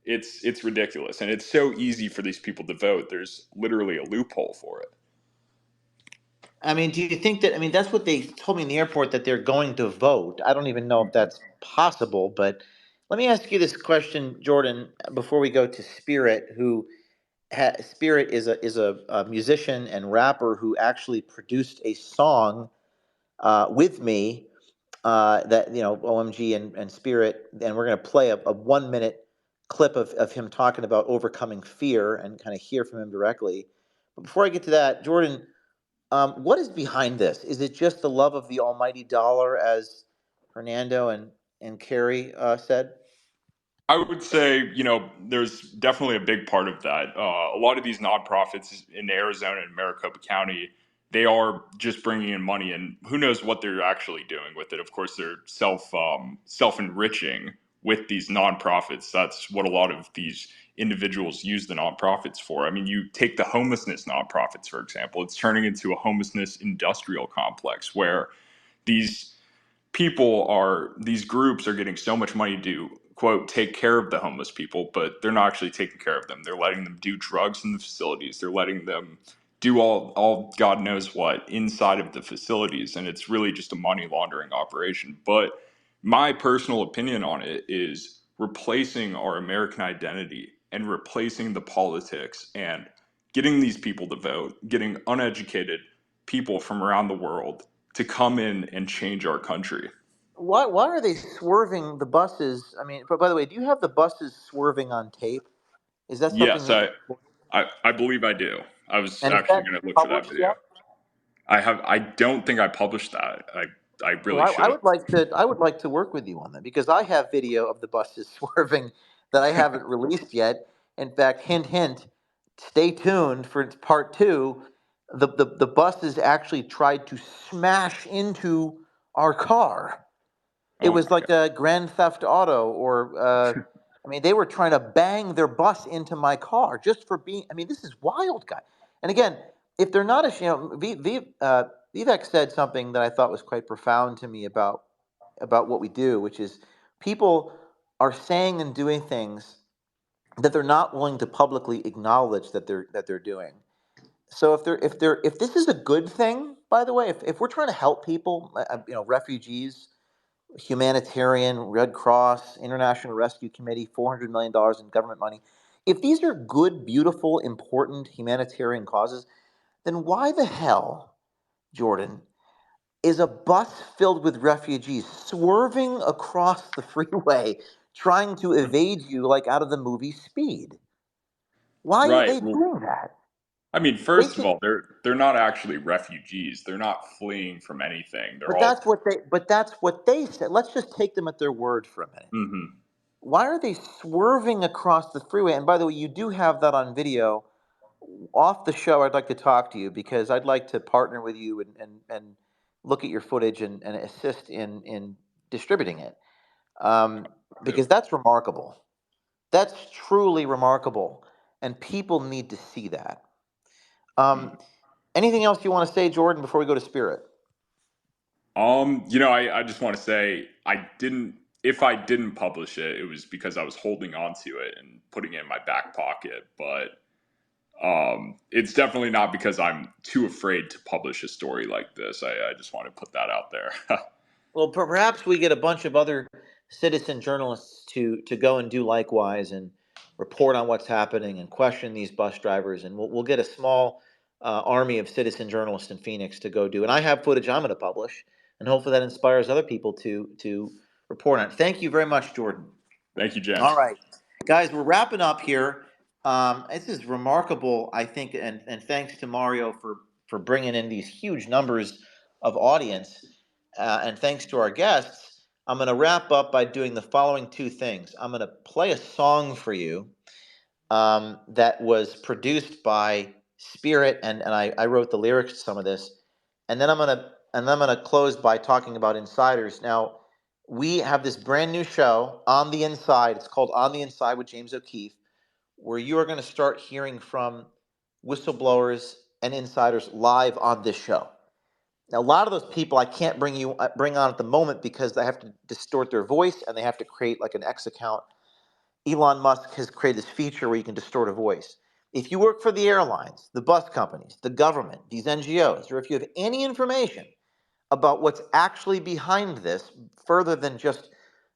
it's ridiculous. And it's so easy for these people to vote. There's literally a loophole for it. I mean, do you think that, I mean, that's what they told me in the airport, that they're going to vote. I don't even know if that's possible, but let me ask you this question, Jordan, before we go to Spirit, who Spirit is a musician and rapper who actually produced a song with me, that, OMG and Spirit, and we're going to play a 1 minute clip of him talking about overcoming fear and kind of hear from him directly. But before I get to that, Jordan, what is behind this? Is it just the love of the almighty dollar, as Hernando and Kari said? I would say, there's definitely a big part of that. A lot of these nonprofits in Arizona and Maricopa County, they are just bringing in money, and who knows what they're actually doing with it. Of course, they're self enriching with these nonprofits. That's what a lot of these individuals use the nonprofits for. I mean, you take the homelessness nonprofits, for example. It's turning into a homelessness industrial complex where these these groups are getting so much money to quote take care of the homeless people, but they're not actually taking care of them. They're letting them do drugs in the facilities. They're letting them do all God knows what inside of the facilities, and it's really just a money laundering operation. But my personal opinion on it is replacing our American identity and replacing the politics and getting these people to vote, getting uneducated people from around the world to come in and change our country. Why are they swerving the buses? I mean, but by the way, do you have the buses swerving on tape? Is that something Yes, that you I believe I do. I was and is actually that going to look for that published video. yet? I don't think I published that. I Well, really should I have. would like to. I would like to work with you on that because I have video of the buses swerving that I haven't released yet. In fact, hint, hint. Stay tuned for part two. The buses actually tried to smash into our car. It Oh was my like a Grand Theft Auto, or I mean, they were trying to bang their bus into my car just for being. I mean, this is wild, guy. And again, if they're not Vivek said something that I thought was quite profound to me about what we do, which is people are saying and doing things that they're not willing to publicly acknowledge that they're doing. So if this is a good thing, by the way, if we're trying to help people, refugees, humanitarian, Red Cross, International Rescue Committee, $400 million in government money. If these are good, beautiful, important humanitarian causes, then why the hell, Jordan, is a bus filled with refugees swerving across the freeway trying to evade you like out of the movie Speed? Why are Right. they Well, doing that? I mean, They first of should, all, they're not actually refugees. They're not fleeing from anything. They're but all. that's what they said. Let's just take them at their word for a minute. Mhm. Why are they swerving across the freeway? And by the way, you do have that on video. Off the show, I'd like to talk to you because I'd like to partner with you and look at your footage and assist in distributing it. Because that's remarkable. That's truly remarkable. And people need to see that. Mhm. Anything else you want to say, Jordan, before we go to Spirit? I just want to say if I didn't publish it, it was because I was holding on to it and putting it in my back pocket. But it's definitely not because I'm too afraid to publish a story like this. I just want to put that out there. Well, perhaps we get a bunch of other citizen journalists to go and do likewise and report on what's happening and question these bus drivers, and we'll get a small army of citizen journalists in Phoenix to go do. And I have footage I'm going to publish, and hopefully that inspires other people to report on it. Thank you very much, Jordan. Thank you, All James. right, guys, we're wrapping up here. This is remarkable, I think, and thanks to Mario for bringing in these huge numbers of audience, and thanks to our guests. I'm going to wrap up by doing the following two things. I'm going to play a song for you that was produced by Spirit, and I wrote the lyrics to some of this, and then I'm gonna close by talking about insiders. Now, we have this brand new show on the inside. It's called On the Inside with James O'Keefe, where you are going to start hearing from whistleblowers and insiders live on this show. Now, a lot of those people I can't bring on at the moment because they have to distort their voice and they have to create like an X account. Elon Musk has created this feature where you can distort a voice. If you work for the airlines, the bus companies, the government, these NGOs, or if you have any information about what's actually behind this, further than just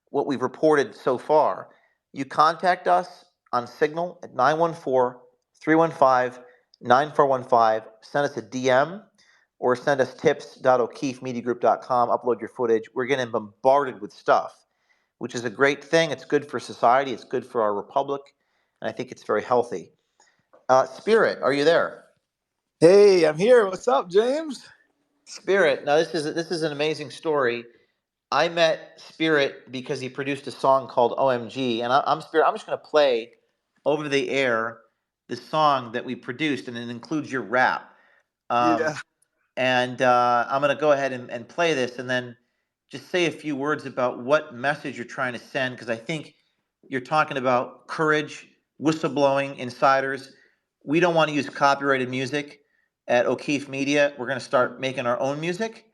what we've reported so far, you contact us on Signal at 914-315-9415. Send us a DM or send us tips.o'keefemediagroup.com. Upload your footage. We're getting bombarded with stuff, which is a great thing. It's good for society. It's good for our republic. And I think it's very healthy. Spirit, are you there? Hey, I'm here. What's up, James? Spirit. Now, this is an amazing story. I met Spirit because he produced a song called OMG, and I'm Spirit. I'm just going to play over the air the song that we produced, and it includes your rap. Yeah. And I'm going to go ahead and play this, and then just say a few words about what message you're trying to send, because I think you're talking about courage, whistleblowing, insiders. We don't want to use copyrighted music at O'Keefe Media. We're going to start making our own music,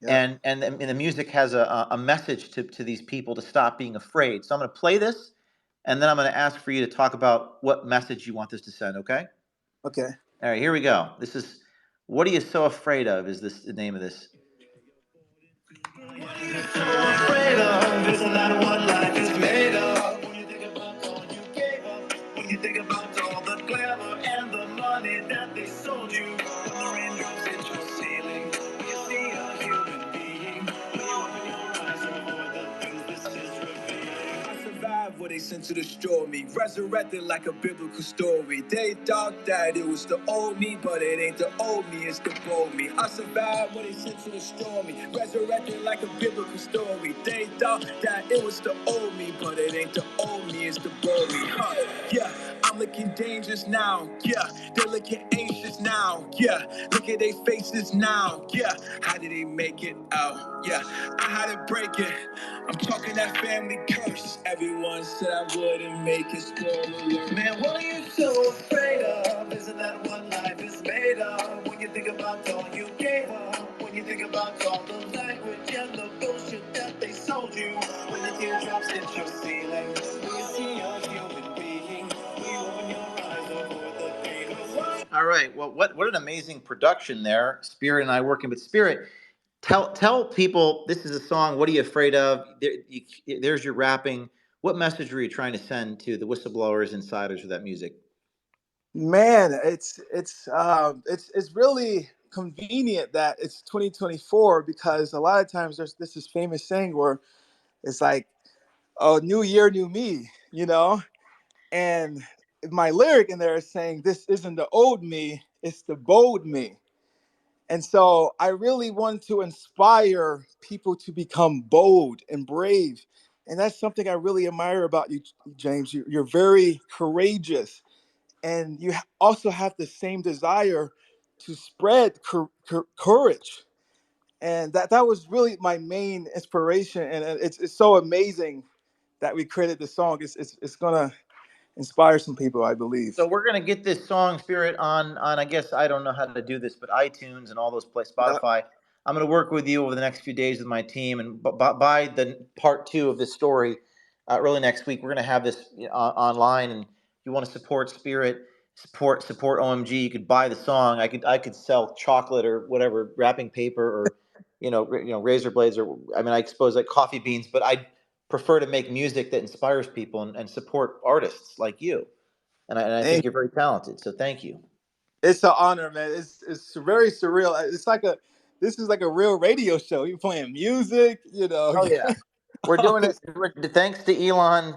Yep. and the music has a message to these people to stop being afraid. So I'm going to play this, and then I'm going to ask for you to talk about what message you want this to send. Okay? Okay. All right. Here we go. This is "What Are You So Afraid Of?" Is this the name of this? What are you so afraid of? Isn't that what life is made of? When you think about all you gave up, when you think about all the glamour and the money that they sold you, when the raindrops hit your ceiling, when you see a human being, when you open your eyes and avoid the things this is revealing. I survived what they sent to destroy me, resurrected like a biblical story. They thought that it was the old me, but it ain't the old me, it's the bold me. I survived what they sent to destroy me, resurrected like a biblical story. They thought that it was the old me, but it ain't the old me, it's the bold me. Yeah, I'm looking dangerous now. Yeah, they're looking anxious now. Yeah, look at their faces now. Yeah, how did they make it out? Yeah, I had to break it. I'm talking that family curse. Everyone said I wouldn't make it. Spoiler alert. Man, what are you so afraid of? Isn't that what life is made of? When you think about all you gave up, when you think about all the language and the bullshit that they sold you, when the teardrops hit your ceiling, when you see a human being, when you open your eyes over the pain of life. All right. Well, what an amazing production there. Spirit and I working with Spirit. Tell people this is a song. What are you afraid of? There's your rapping. What message were you trying to send to the whistleblowers, insiders with that music? Man, it's really convenient that it's 2024, because a lot of times there's this famous saying where it's like, "Oh, new year, new me," And my lyric in there is saying, "This isn't the old me, it's the bold me." And so I really want to inspire people to become bold and brave. And that's something I really admire about you, James. You're very courageous. And you also have the same desire to spread courage. And that was really my main inspiration. And it's so amazing that we created this song. It's going to inspire some people, I believe. So we're gonna get this song Spirit on I guess I don't know how to do this, but iTunes and all those places, Spotify. I'm gonna work with you over the next few days with my team, and by the part 2 of this story, early next week, we're gonna have this online. And if you want to support Spirit, support OMG, you could buy the song. I could sell chocolate or whatever, wrapping paper, or razor blades, or I mean, I suppose like coffee beans, but I prefer to make music that inspires people and support artists like you. And I think Thank you're very talented. So thank you. It's an honor, man. It's very surreal. It's like this is like a real radio show. You're playing music, Oh yeah, we're doing it. Thanks to Elon.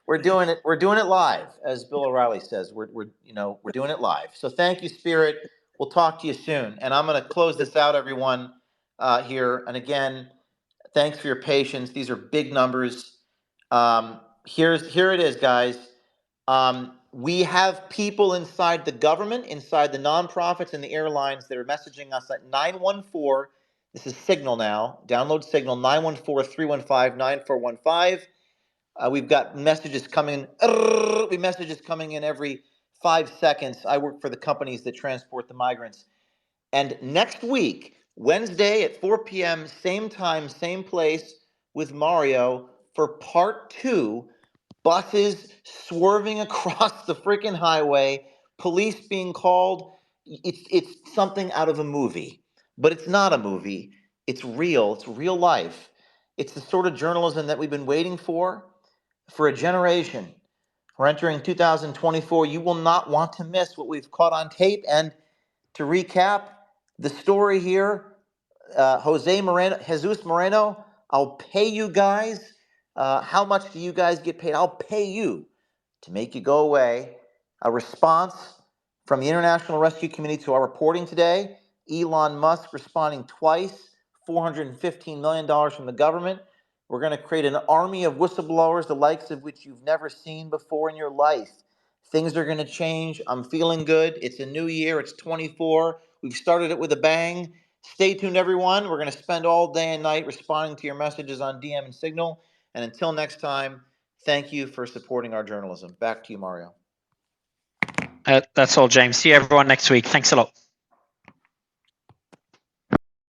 We're doing it. We're doing it live, as Bill O'Reilly says. We're doing it live. So thank you, Spirit. We'll talk to you soon. And I'm going to close this out, everyone, here. And again, thanks for your patience. These are big numbers. Here it is, guys. We have people inside the government, inside the nonprofits and the airlines that are messaging us at 914. This is Signal now. Download Signal 914-315-9415. We've got messages coming in. Messages coming in every 5 seconds. I work for the companies that transport the migrants. And next week, Wednesday at 4 p.m., same time, same place, with Mario for part 2. Buses swerving across the freaking highway, police being called. It's something out of a movie, but it's not a movie. It's real. It's real life. It's the sort of journalism that we've been waiting for a generation. We're entering 2024. You will not want to miss what we've caught on tape. And to recap the story here, Jesus Moreno, I'll pay you guys. How much do you guys get paid? I'll pay you to make you go away. A response from the International Rescue Committee to our reporting today. Elon Musk responding twice, $415 million from the government. We're going to create an army of whistleblowers, the likes of which you've never seen before in your life. Things are going to change. I'm feeling good. It's a new year. It's 24. We've started it with a bang. Stay tuned, everyone. We're going to spend all day and night responding to your messages on DM and Signal. And until next time, thank you for supporting our journalism. Back to you, Mario. That's all, James. See you everyone next week. Thanks a lot.